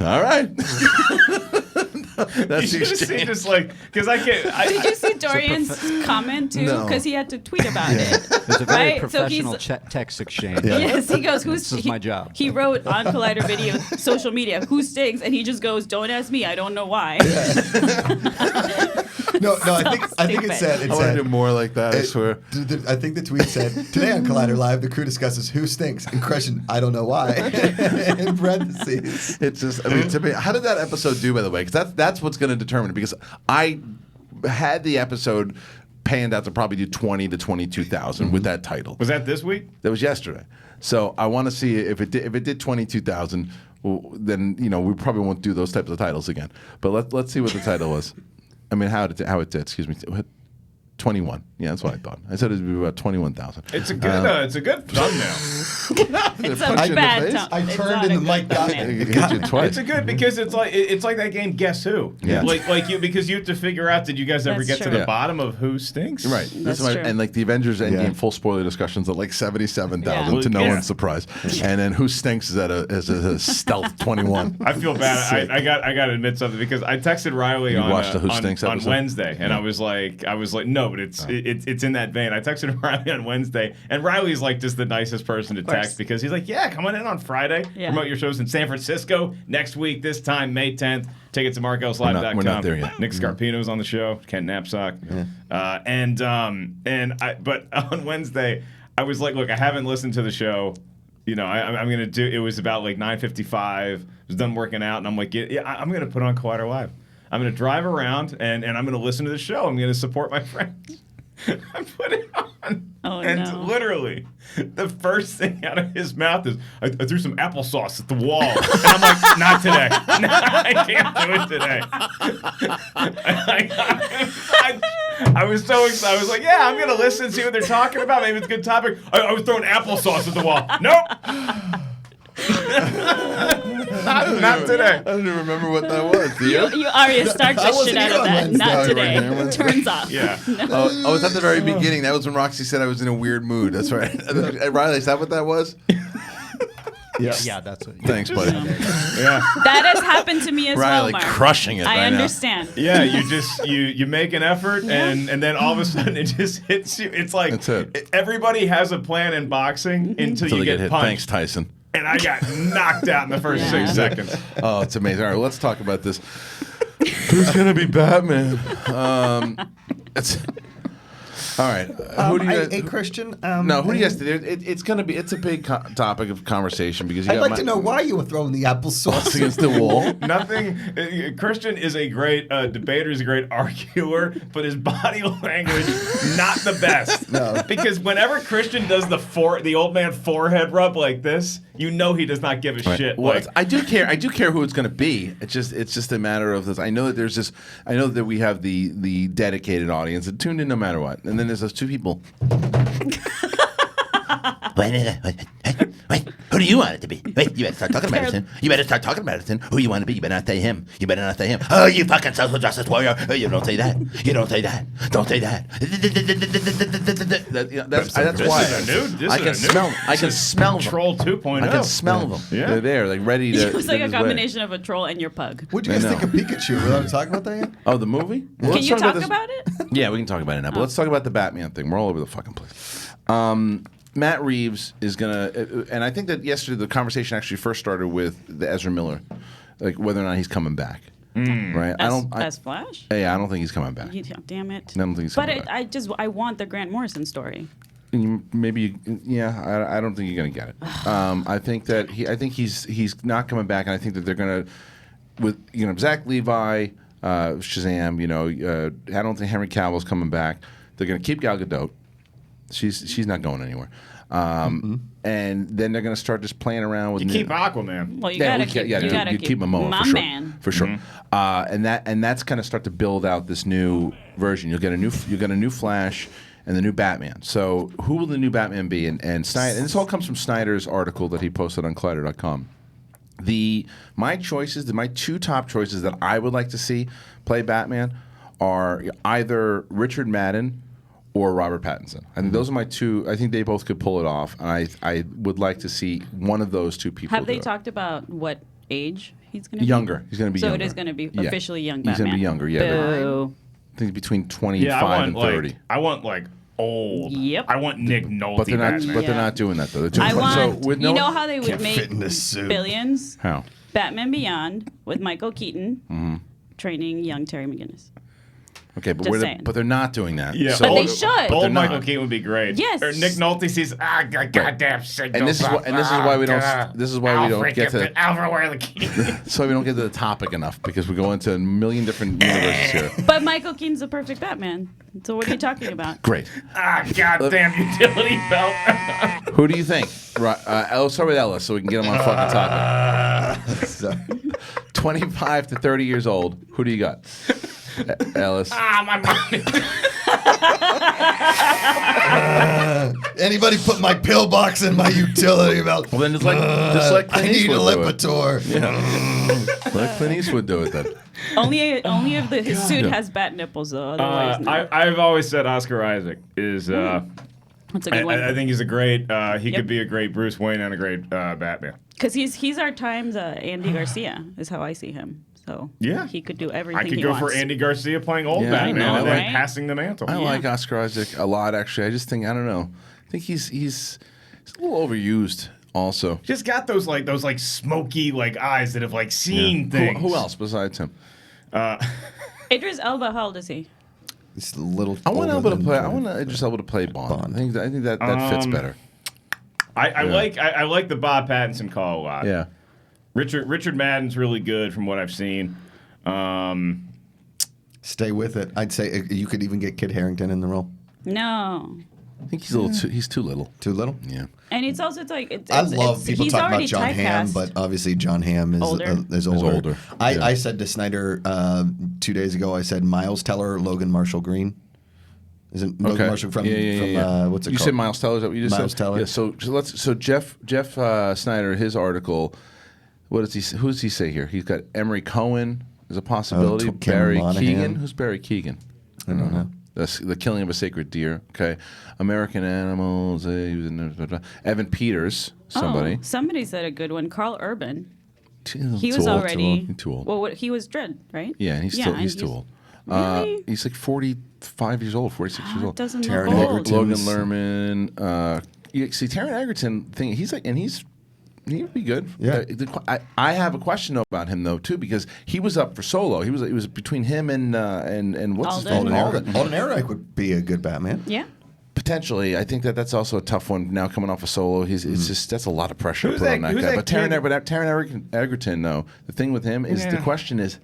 All right. That's You the should have seen exchange. just like, because I can't. Did you see Dorian's comment too? No. Because he had to tweet about it. It's a very Right? So professional he's- text exchange. Yes, he goes, This is my job. He wrote on Collider Video social media, "Who stinks?" And he just goes, "Don't ask me, I don't know why." No, I think it said. I want to do more like that, I swear. I think the tweet said, "Today on Collider Live, the crew discusses who stinks." And Kristian, I don't know why. In parentheses. It's just, I mean, to me, how did that episode do, by the way? Because that's what's going to determine it. Because I had the episode panned out to probably do 20 to 22,000 with that title. Was that this week? That was yesterday. So I want to see if it did 22,000. Well, then we probably won't do those types of titles again. But let's see what the title was. I mean, how it did. Excuse me. 21. Yeah, that's what I thought. I said it would be about 21,000. It's a good thumbnail. It's punch you a in bad the face? time. I It's turned not and a the mic good got thumbnail. me. It hit you twice. It's a good because it's like that game Guess Who. Yeah. Like you because you have to figure out, did you guys ever That's get to true. the bottom of who stinks? Right. That's true. And like the Avengers Endgame Yeah. full spoiler discussions at like 77,000 Yeah. to no Yeah. one's surprise. And then Who Stinks is at a stealth 21. I feel bad. I got to admit something because I texted Reilly You on watched the Who Stinks on episode? Wednesday, and I was like, no, but it's in that vein. I texted Reilly on Wednesday, and Riley's like just the nicest person to course. text because he's like, yeah, come on in on Friday, Yeah. promote your shows in San Francisco next week, this time May 10th. Tickets at markelslive.com. We're not there yet. Nick Scarpino's on the show. Ken Knapsack. But on Wednesday, I was like, look, I haven't listened to the show. I'm gonna do. It was about like 9:55. I was done working out, and I'm like, I'm gonna put on Collider Live. I'm gonna drive around, and I'm gonna listen to the show. I'm gonna support my friends. I put it on, and no. literally, the first thing out of his mouth is, I threw some applesauce at the wall. And I'm like, not today. No, I can't do it today. I was so excited. I was like, yeah, I'm going to listen, see what they're talking about. Maybe it's a good topic. I was throwing applesauce at the wall. Nope. not today. I don't even remember what that was. Do you? You Arya start the wasn't shit out here of on that. Wednesday. Not Right today. there. Turns off. Yeah. Oh, it's at the very beginning. That was when Roxy said I was in a weird mood. That's right. Riley, is that what that was? Yeah, that's it. Thanks, buddy. Yeah. That has happened to me as Riley well, Mark. crushing it I right now. understand. Yeah, you make an effort and then all of a sudden it just hits you. It's like That's it. Everybody has a plan in boxing until Until you they get hit. punched. Thanks, Tyson. And I got knocked out in the first 6 seconds. Oh, it's amazing. All right, let's talk about this. Who's gonna be Batman? It's all right. Who do you? Hey, Kristian. No, who do you guys? It's a big topic of conversation because you I'd got like to know why you were throwing the applesauce. against the wall. Nothing. Kristian is a great debater. He's a great arguer, but his body language not the best. No. Because whenever Kristian does the old man forehead rub like this, You know he does not give a shit. Well, Like, I do care. I do care who it's going to be. It's just a matter of this. I know that there's this. I know that we have the dedicated audience that tuned in no matter what, and then there's those two people. Wait, who do you want it to be? Wait, you better start talking about it then. You better start talking about it then. Who you want to be? You better not say him. You better not say him. Oh, you fucking social justice warrior. Oh, you don't say that. You don't say that. Don't say that. That's This why is a new- this I is can a new- smell. I can smell them. Troll 2.0. I can smell them. Yeah. They're there, like ready to. It was like they're a just ready. combination of a troll and your pug. What'd you guys I think know. of Pikachu? We're allowed to talk about that yet? Oh, the movie? Well, Can let's you talk this- about it? Yeah, we can talk about it now. But let's talk about the Batman thing. We're all over the fucking place. Matt Reeves is gonna, and I think that yesterday the conversation actually first started with the Ezra Miller, like whether or not he's coming back. Right? As Flash? Yeah, I don't think he's coming back. Damn it. I don't think he's But coming back. I want the Grant Morrison story. Yeah, I don't think you're gonna get it. I think that he's not coming back, and I think that they're gonna, with Zach Levi, Shazam. I don't think Henry Cavill's coming back. They're gonna keep Gal Gadot. She's not going anywhere. And then they're gonna start just playing around with. You keep Aquaman. Well, you gotta keep Momoa my for sure, man. for sure. And that's kind of start to build out this new version. You'll get a new Flash and the new Batman. So who will the new Batman be? And Snyder, and this all comes from Snyder's article that he posted on Collider.com. My two top choices that I would like to see play Batman are either Richard Madden or Robert Pattinson. I think those are my two. I think they both could pull it off, and I would like to see one of those two people. Have they do it. talked about what age he's going to be? Younger. He's going to be so younger. it is going to be Yeah. officially young He's Batman. going to be younger, yeah. Boo. I think between 25 Yeah, I and want 30. I want old. Yep. I want Nick Nolte But they're not. Batman. But they're not doing that though. They're doing I want, so with no. you know how they would Can't make fit in this suit. billions? How? Batman Beyond with Michael Keaton Mm-hmm. training young Terry McGinnis. Okay, but Just saying. but they're not doing that. Yeah, So- But they should. But they're Old not. Michael Keaton would be great. Yes. Or Nick Nolte sees goddamn signal. And this is why we don't. This is why we don't get to. Alfred where the key. So we don't get to the topic enough because we go into a million different universes here. But Michael Keaton's the perfect Batman. So what are you talking about? Great. Goddamn utility belt. Who do you think? Right. I'll start with Ellis so we can get him on fucking topic. So, 25 to 30 years old. Who do you got? Ellis. My money. anybody put my pillbox in my utility belt? Well, then just like I Clint need a Eastwood do it. Lipitor. Let Clint Eastwood do it then. Only if his suit has bat nipples though. Otherwise, no. I've always said Oscar Isaac is. That's a good one. I think he's a great. He Yep. could be a great Bruce Wayne and a great Batman. Because he's our time's Andy Garcia is how I see him. So Yeah. he could do everything I could he go wants. for Andy Garcia playing old Yeah, I Batman know, and then right? passing the mantle. I Yeah. like Oscar Isaac a lot, actually. I just think I don't know. I think he's a little overused. Also, Just got those smoky eyes that have seen things. who else besides him? Idris Elba, how old is he? It's a little. I want older Elba to than play. I 20. want Idris Elba to play Bond. I think that fits better. I like the Bob Pattinson call a lot. Yeah. Richard Madden's really good from what I've seen. Stay with it. I'd say you could even get Kit Harington in the role. No. I think he's a little. He's too little. Too little. Yeah. And it's also it's I love people he's talking already about John Hamm, typecast. but obviously John Hamm is Older. is older. older. Yeah. I said to Snyder 2 days ago. I said Miles Teller, Logan Marshall Green. Isn't Logan Marshall from what's it you called? said Miles Teller? Is that what you just Miles said? Teller. Yeah. So Jeff Snyder, his article. What does he? Who does he say here? He's got Emery Cohen as a possibility. Cameron Barry Monahan. Keegan. Who's Barry Keegan? I don't know. The Killing of a Sacred Deer. Okay. American Animals. He was in Evan Peters. Somebody. Oh, somebody said a good one. Carl Urban. Too He was old, already He's too old. Well, he was Dredd, right? Yeah, and he's too old. Really? He's like 45 years old, 46 years It old. doesn't Taron look old. Egerton. Logan Egerton's- Lerman. You see, Taron Egerton thing. He would be good. Yeah. I have a question though about him though too because he was up for Solo. It was between him and what's his Alden. name? Alden Ehrenreich would be a good Batman. Yeah. Potentially, I think that's also a tough one now coming off of Solo. It's just that's a lot of pressure Who's to put on that- that who's guy. that But kid? Taron Egerton though, the thing with him is the question is.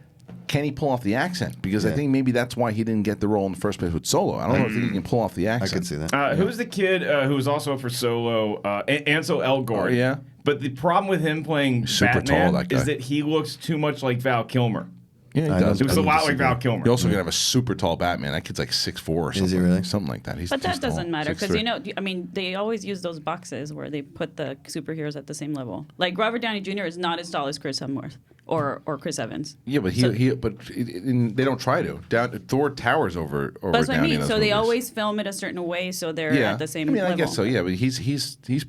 Can he pull off the accent? Because I think maybe that's why he didn't get the role in the first place with Solo. I don't know if he can pull off the I accent. could see that. Who's the kid who was also for Solo? Ansel Elgort. Oh, yeah? But the problem with him playing Super Batman tall, that guy. is that he looks too much like Val Kilmer. Yeah, he I does. He was a lot like disagree. Val Kilmer. You're also gonna have a super tall Batman. That kid's like 6'4" or something. Is he really? Something like that. But that doesn't matter because 6'3". they always use those boxes where they put the superheroes at the same level. Like Robert Downey Jr. is not as tall as Chris Hemsworth or Chris Evans. Yeah, but they don't try to. Thor towers over But that's what I Downey in mean. those So they movies. always film it a certain way so they're at the same level. I guess so. Yeah, but he's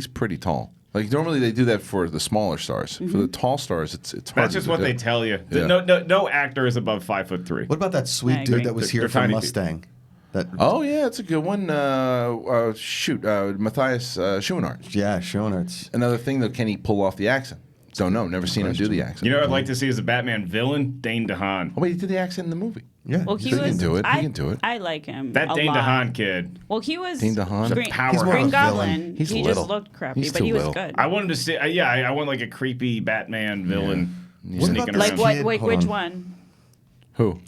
pretty tall. Like normally they do that for the smaller stars. For the tall stars, it's hard. That's just what they tell you. Yeah. No actor is above 5'3". What about that I sweet agree. dude that was They're here from tiny Mustang? That Oh yeah, it's a good one. Matthias Schoenaerts. yeah, Schoenaerts. Another thing though, can he pull off the accent? Don't know. Never seen him do the accent. You know what I'd like to see as a Batman villain? Dane DeHaan. Oh wait, he did the accent in the movie. Yeah, Well, he He can was. do it. He can do it. I like him. That a Dane lot. DeHaan kid. Well, he was. Dane DeHaan? Green, Power. He's more Green of a Goblin. villain. He's he little. just looked crappy, He's but too he was little. good. I wanted to see. I want like a creepy Batman villain What sneaking about Like around. this what? kid- Wait, hold which on. one? Who?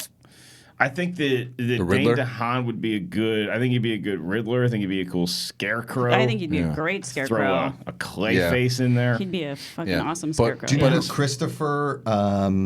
I think that Dane Riddler? DeHaan would be a good. I think he'd be a good Riddler. I think he'd be a cool Scarecrow. I think he'd be Yeah. a great throw scarecrow. a clay Yeah. face in there. He'd be a fucking Yeah. awesome But scarecrow. do you Do you know know Yeah. who Christopher?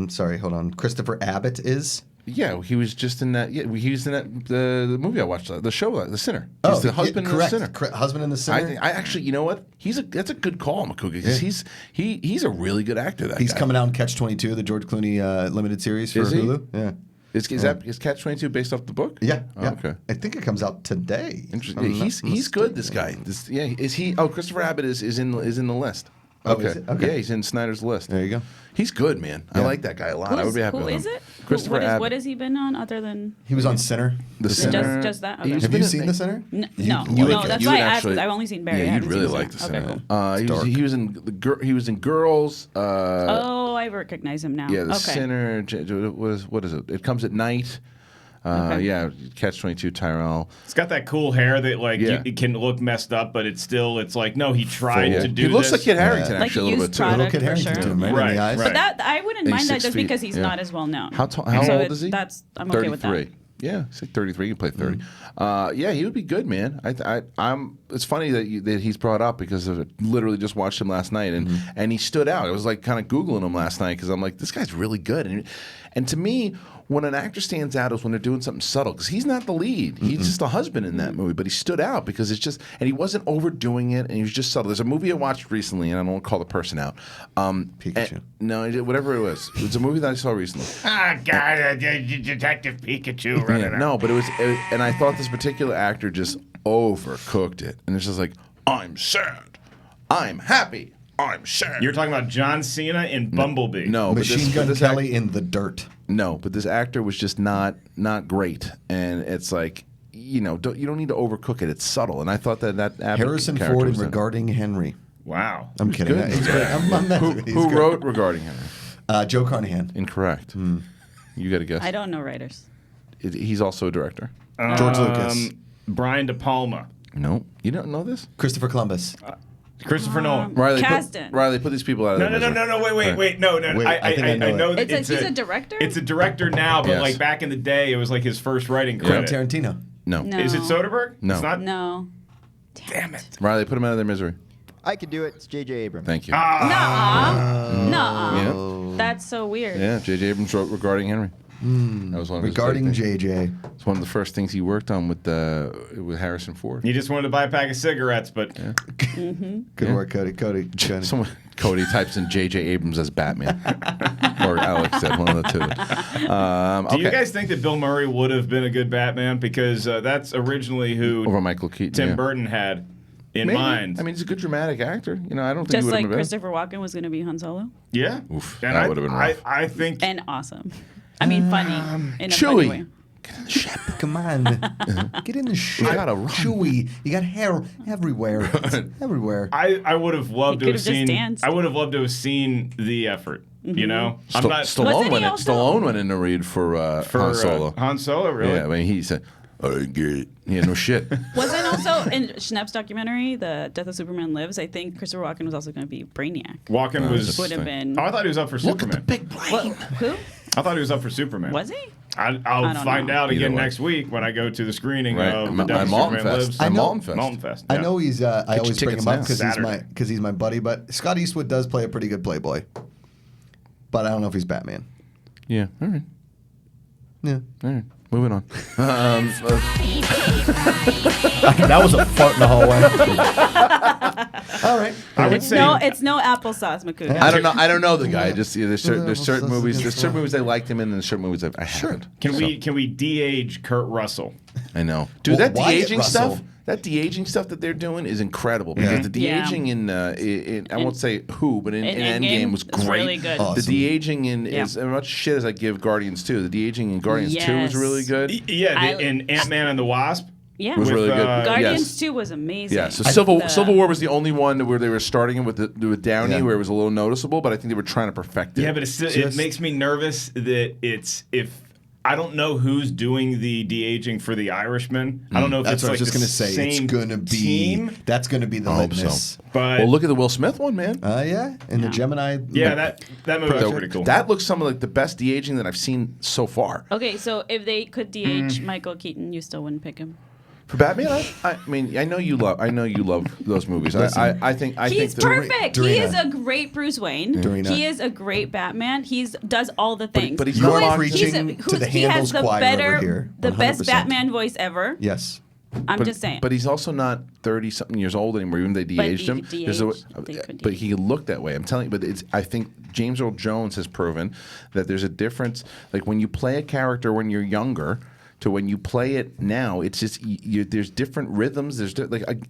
Sorry, hold on. Christopher Abbott is. Yeah, he was just in that. Yeah, he was in that the movie I watched, the show, The Sinner. He's the husband in The correct. Sinner. Husband in the Sinner. I actually, you know what? That's a good call, Macuga. 'Cause he's a really good actor. That He's guy. coming out in Catch-22, the George Clooney limited series for Is he? Hulu. Yeah. Is Catch-22 based off the book? Yeah, Oh, yeah. okay. I think it comes out today. Interesting. if Yeah, I'm he's not good. This mistaken. guy. Is he? Oh, Christopher Abbott is in the list. Oh, is it? Okay. Yeah, he's in Snyder's list. There you go. He's good, man. I Yeah. like that guy a lot. I would be happy Who with is him. it? Christopher what Abbott. what has he been on other than He was on Sinner. The Sinner. just that? Okay. He's Have been you in- seen the Sinner? No, You no, like no. it. That's You why I would asked. actually- I've only seen Barry. I Yeah, you'd haven't really seen like the Sinner. Sinner. Okay, cool. He was in he was in Girls. Oh, I recognize him now. Yeah, The okay. Sinner. What is it? It Comes at Night. Okay. Yeah, Catch-22 Tyrell. It's got that cool hair that like Yeah. it can look messed up, but it's like no, he tried Yeah. to do He looks this. like Kit Harington Yeah. Like actually he a little used bit too. product. Little Kid for Harington sure. to him, right? Right, In the eyes. right. But that I wouldn't And mind he's that 6 just feet. because he's Yeah. not as well known. How So old is he? I'm okay with that. 33. Yeah, he's like 33. He can play 30. Yeah, he would be good, man. I'm. It's funny that he's brought up because I literally just watched him last night and he stood out. I was like kind of googling him last night because I'm like, this guy's really good. And to me, when an actor stands out is when they're doing something subtle because he's not the lead. He's just a husband in that movie, but he stood out because it's just and he wasn't overdoing it and he was just subtle. There's a movie I watched recently and I don't want to call the person out. Pikachu. No, whatever it was. It was a movie that I saw recently. God, Detective Pikachu. Yeah, no, but and I thought this particular actor just overcooked it, and it's just like, I'm sad, I'm happy, I'm sad. You're talking about John Cena in Bumblebee. no, Machine Gun Kelly in The Dirt. no, but this actor was just not great, and it's like, you don't need to overcook it. It's subtle, and I thought that Abbott Harrison character Ford in was in it. Regarding Henry. Wow. I'm kidding. good. He's great. Who wrote Regarding Henry? Joe Carnahan. Incorrect. You got to guess. I don't know writers. He's also a director. George Lucas. Brian De Palma. No, you don't know this. Christopher Columbus. Christopher Nolan. Riley, Caston. put these people out of No, their misery. wait, no. Wait, I think I know it. that He's a director? It's a director now, but Yes. like back in the day, it was like his first writing Quentin credit. Tarantino. No. No. Is it Soderbergh? No. It's not. No. Damn it. Riley, put them out of their misery. I could do it. It's J.J. Abrams. Thank you. Nuh-uh. Nuh-uh. Yeah. That's so weird. Yeah, J.J. Abrams wrote Regarding Henry. That was one of his Regarding big things. JJ. It's one of the first things he worked on with Harrison Ford. You just wanted to buy a pack of cigarettes, but Good work, Cody. Cody. Cody types in J.J. Abrams as Batman, or Alex said one of the two. do you guys think that Bill Murray would have been a good Batman? Because that's originally who over Michael Keaton? Tim yeah. Burton had in Maybe. mind. I mean, he's a good dramatic actor. I don't think Just he would like have been. Christopher Walken was going to be Han Solo. Yeah. Oof, And that would have been rough. I think And awesome. I mean, funny. In a Chewie. funny way. Come on. Get in the shit. gotta run. Chewy. You got hair everywhere. It's everywhere. I would have loved to He have could have seen. just danced. I would have loved to have seen the effort. You know, I'm not Stallone Wasn't he went in. also- Stallone went in to read for Han Solo. Han Solo, really? Yeah, I mean, he said, "I didn't get it." Yeah, no shit. Wasn't also in Schnapp's documentary, The Death of Superman Lives, I think Christopher Walken was also going to be Brainiac. Walken was. Would have been. Oh, I thought he was up for Look at the Superman. big brain. What, who? I thought he was up for Superman. Was he? I'll find out Either again way. next week when I go to the screening Right. of At The Devil Malton Superman Fest. Lives. I know- Malton Fest. Malton Fest. I yeah. know he's. I your always bring tickets him up now. because he's my buddy. But Scott Eastwood does play a pretty good Playboy. But I don't know if he's Batman. Yeah. All right. Yeah. All right. Moving on. That was a fart in the hallway. All right. I would say It's no applesauce, Macuga. I don't know the guy. Just there's certain That's movies. a good There's certain one. movies I liked him in, and there's certain movies I haven't. Can we de-age Kurt Russell? I know, dude. Well, That Wyatt de-aging Russell. stuff. That de-aging stuff that they're doing is incredible because the de-aging in I won't say who, but in Endgame was it's great. really good. Awesome. The de-aging in is as much shit as I give Guardians 2. The de-aging in Guardians 2 was really good. Yeah, in Ant-Man and the Wasp. Yeah. Was really good. Guardians Yes. 2 was amazing. Yeah, so The- Civil War was the only one where they were starting it with Downey, Yeah. where it was a little noticeable, but I think they were trying to perfect it. Yeah, but it makes me nervous that I don't know who's doing the de-aging for the Irishman. I don't know if That's it's what like I was just the gonna say. It's same gonna be. team. That's gonna be the I hope litmus. But well, look at the Will Smith one, man. Yeah, and the Gemini. yeah, that movie was pretty cool. That looks some of like the best de-aging that I've seen so far. Okay, so if they could DH Michael Keaton, you still wouldn't pick him. For Batman, I mean, I know you love those movies. I think He's that- perfect. He Dorina. is a great Bruce Wayne. Dorina. He is a great Batman. Does all the things. but he's You're not preaching to the he has Handel's the choir better, over here. the best 100%. Batman voice ever. Yes. I'm just saying. But he's also not 30-something years old anymore. Even they de-aged him. they There's a- could but de-age. he looked that way. I'm telling you. But I think James Earl Jones has proven that there's a difference. Like when you play a character when you're younger to when you play it now, it's just there's different rhythms. There's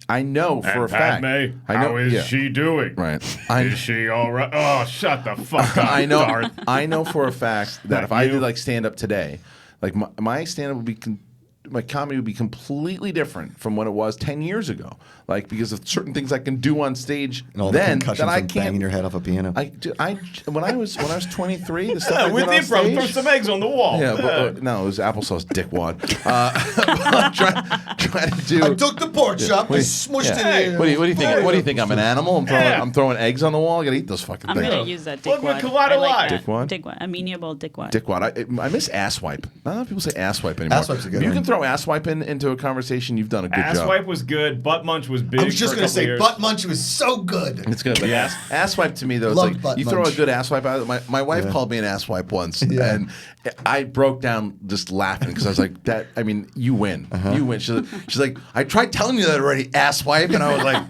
I know for a fact. Padme, I know. how is she doing? Right. Is she all right? Oh, shut the fuck up, I know. Darth. I know for a fact that Not if I you. did like stand up today, like my stand up would be. My comedy would be completely different from what it was 10 years ago. Like because of certain things I can do on stage And all the then concussions that I from can't. banging your head off a piano. When I was 23, the stuff I With did the on improv, stage. throw some eggs on the wall. Yeah, but no, it was applesauce dickwad. Trying to do. I took the pork chop and smushed it in. What do you think? What do you think? I'm an animal. I'm throwing eggs on the wall. I gotta eat those fucking I'm things. gonna use that Look dickwad. what Collider I like lied. that. Dickwad? Dickwad. Amenable dickwad. Dickwad. I miss asswipe. Not a lot of people say asswipe anymore. Asswipe's a good If you one. can throw asswipe into a conversation, you've done a good job. Asswipe was good. Butt munch was big. I was just for a gonna couple say, years. butt munch was so good. It's good, but Yeah. asswipe to me though, it's Loved like butt you throw a munch. good asswipe out. My wife called me an asswipe once, Yeah. and I broke down just laughing because I was like, "That, I mean, you win, you win." She's like, "I tried telling you that already, asswipe," and I was like,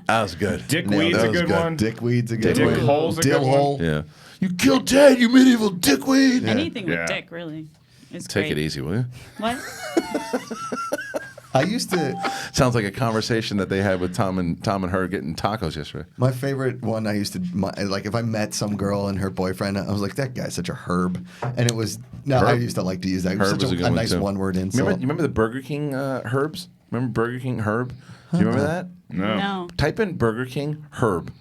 "That was good." Dickweed's That a was good one. Dickweed's a good Dick one. hole's a Dill good one. hole. Yeah, you killed Ted, you medieval dickweed. Anything Yeah. with dick, really. Is Take great. it easy, will you? What? I used to. Sounds like a conversation that they had with Tom and her getting tacos yesterday. My favorite one. I used to like if I met some girl and her boyfriend. I was like, that guy's such a herb, and it was. No, I Herb? used to like to use that. It was Herb such was a good a one, nice too. one-word insult. You remember the Burger King herbs? Remember Burger King herb? Do you remember that? No. Type in Burger King herb.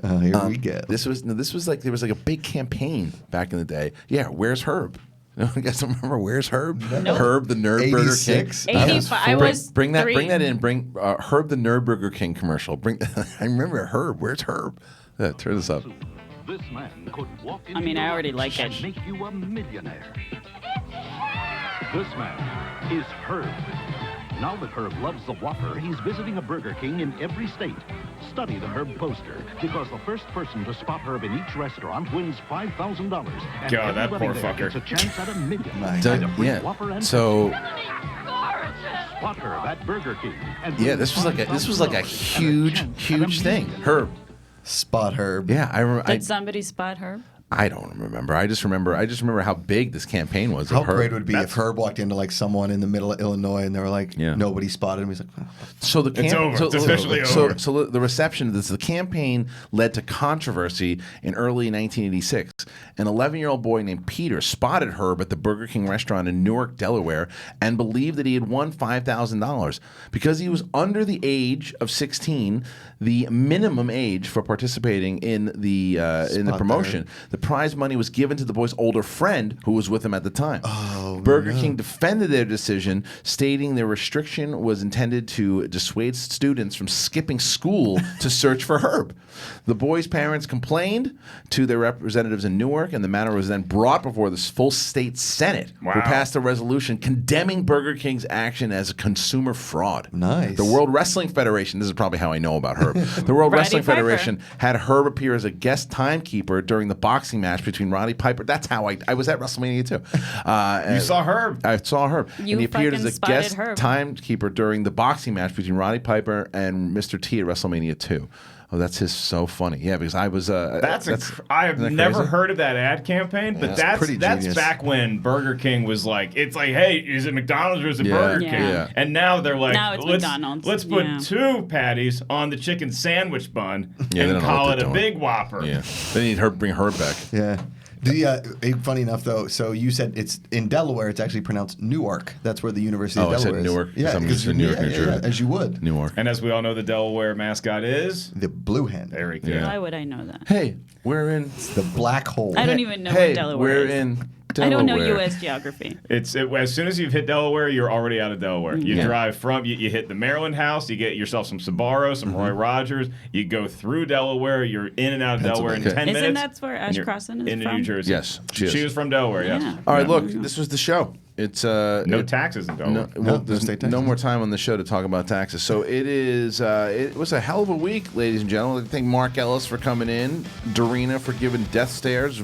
Here we go. This was like there was like a big campaign back in the day. Yeah, where's Herb? You guys don't remember Where's Herb? Herb the Nerd Burger King. 86? 85. I was Bring that 3. in. Bring Herb the Nerd Burger King commercial. I remember Herb. Where's Herb? Yeah, turn this up. This man could walk I mean, into I your already life like and it. make you a millionaire. This man is Herb. Now that Herb loves the Whopper, he's visiting a Burger King in every state. Study the Herb poster, because the first person to spot Herb in each restaurant wins $5,000. And God, that everybody poor there fucker. gets a chance at $1 million. Nice. And a free Yeah. Whopper and So spot Herb at Burger King. And yeah, win this was like a $5,000 and a huge chance at huge $1 thing. million. Herb. Spot Herb. Yeah, I remember. Did somebody spot her? I don't remember. I just remember how big this campaign was. How of Herb. great it would be if Herb walked into like someone in the middle of Illinois and they were like, Yeah. nobody spotted him. He's like, oh. So the It's over. It's officially over. So the reception of this, the campaign led to controversy in early 1986. An 11-year-old boy named Peter spotted Herb at the Burger King restaurant in Newark, Delaware, and believed that he had won $5,000 because he was under the age of 16, the minimum age for participating in the promotion. The prize money was given to the boy's older friend who was with him at the time. Oh, Burger King defended their decision, stating their restriction was intended to dissuade students from skipping school to search for Herb. The boy's parents complained to their representatives in Newark, and the matter was then brought before the full state Senate, who passed a resolution condemning Burger King's action as a consumer fraud. Nice. The World Wrestling Federation, this is probably how I know about Herb. The World Wrestling Federation had Herb appear as a guest timekeeper during the boxing match between Roddy Piper. That's how I was at WrestleMania too. You saw Herb. I saw Herb. You and he appeared as a fucking guest spotted Herb. timekeeper during the boxing match between Roddy Piper and Mr. T at WrestleMania 2. Oh, that's so funny. Yeah, because I was. I have never heard of that ad campaign, but that's genius. back when Burger King was like, it's like, hey, is it McDonald's or is it Burger King? Yeah. And now they're like, Now it's McDonald's. Let's put 2 patties on the chicken sandwich bun they don't and know call what it they're a doing. Big Whopper. Yeah, they need bring Herb back. Yeah. Funny enough, though, so you said it's in Delaware. It's actually pronounced Newark. That's where the University of I Delaware said is. Newark. Yeah, I'm used to New York, New Jersey. as you would. Newark. And as we all know, the Delaware mascot is The Blue Hen. there we go. Yeah. Why would I know that? Hey, we're in. The Black Hole. I don't even know Hey, where Delaware we're is. in Delaware. I don't know U.S. geography. As soon as you've hit Delaware, you're already out of Delaware. You Yeah. drive from, you hit the Maryland house, you get yourself some Sbarro, some Roy Rogers, you go through Delaware, you're in and out of Delaware in 10 minutes. Isn't that where and Ash you're Crossan is into from? New Jersey. Yes, she is. She was from Delaware, yes. Yeah. All right, look, this was the show. It's No taxes in Delaware. There's state no taxes. more time on the show to talk about taxes. So it is. It was a hell of a week, ladies and gentlemen. I thank Mark Ellis for coming in, Dorina for giving death stares,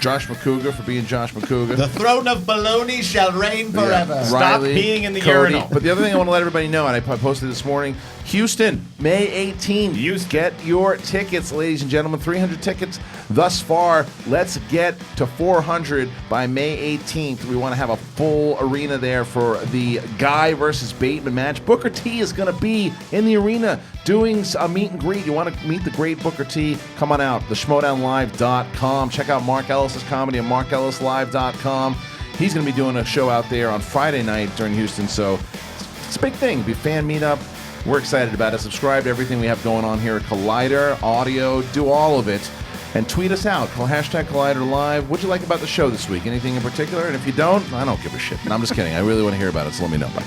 Josh Macuga for being Josh Macuga. The throne of baloney shall reign forever. Stop Reilly, peeing in the Cody. urinal. But the other thing I want to let everybody know, and I posted this morning, Houston, May 18th. Get your tickets, ladies and gentlemen. 300 tickets thus far. Let's get to 400 by May 18th. We want to have a full arena there for the Guy versus Bateman match. Booker T is going to be in the arena doing a meet and greet. You want to meet the great Booker T? Come on out. theschmodownlive.com. Check out Mark Ellis' comedy at markellislive.com. He's going to be doing a show out there on Friday night during Houston, so it's a big thing. Be fan meetup. We're excited about it. Subscribe to everything we have going on here at Collider, audio, do all of it. And tweet us out. Hashtag Collider Live. What'd you like about the show this week? Anything in particular? And if you don't, I don't give a shit. No, I'm just kidding. I really want to hear about it, so let me know. Bye.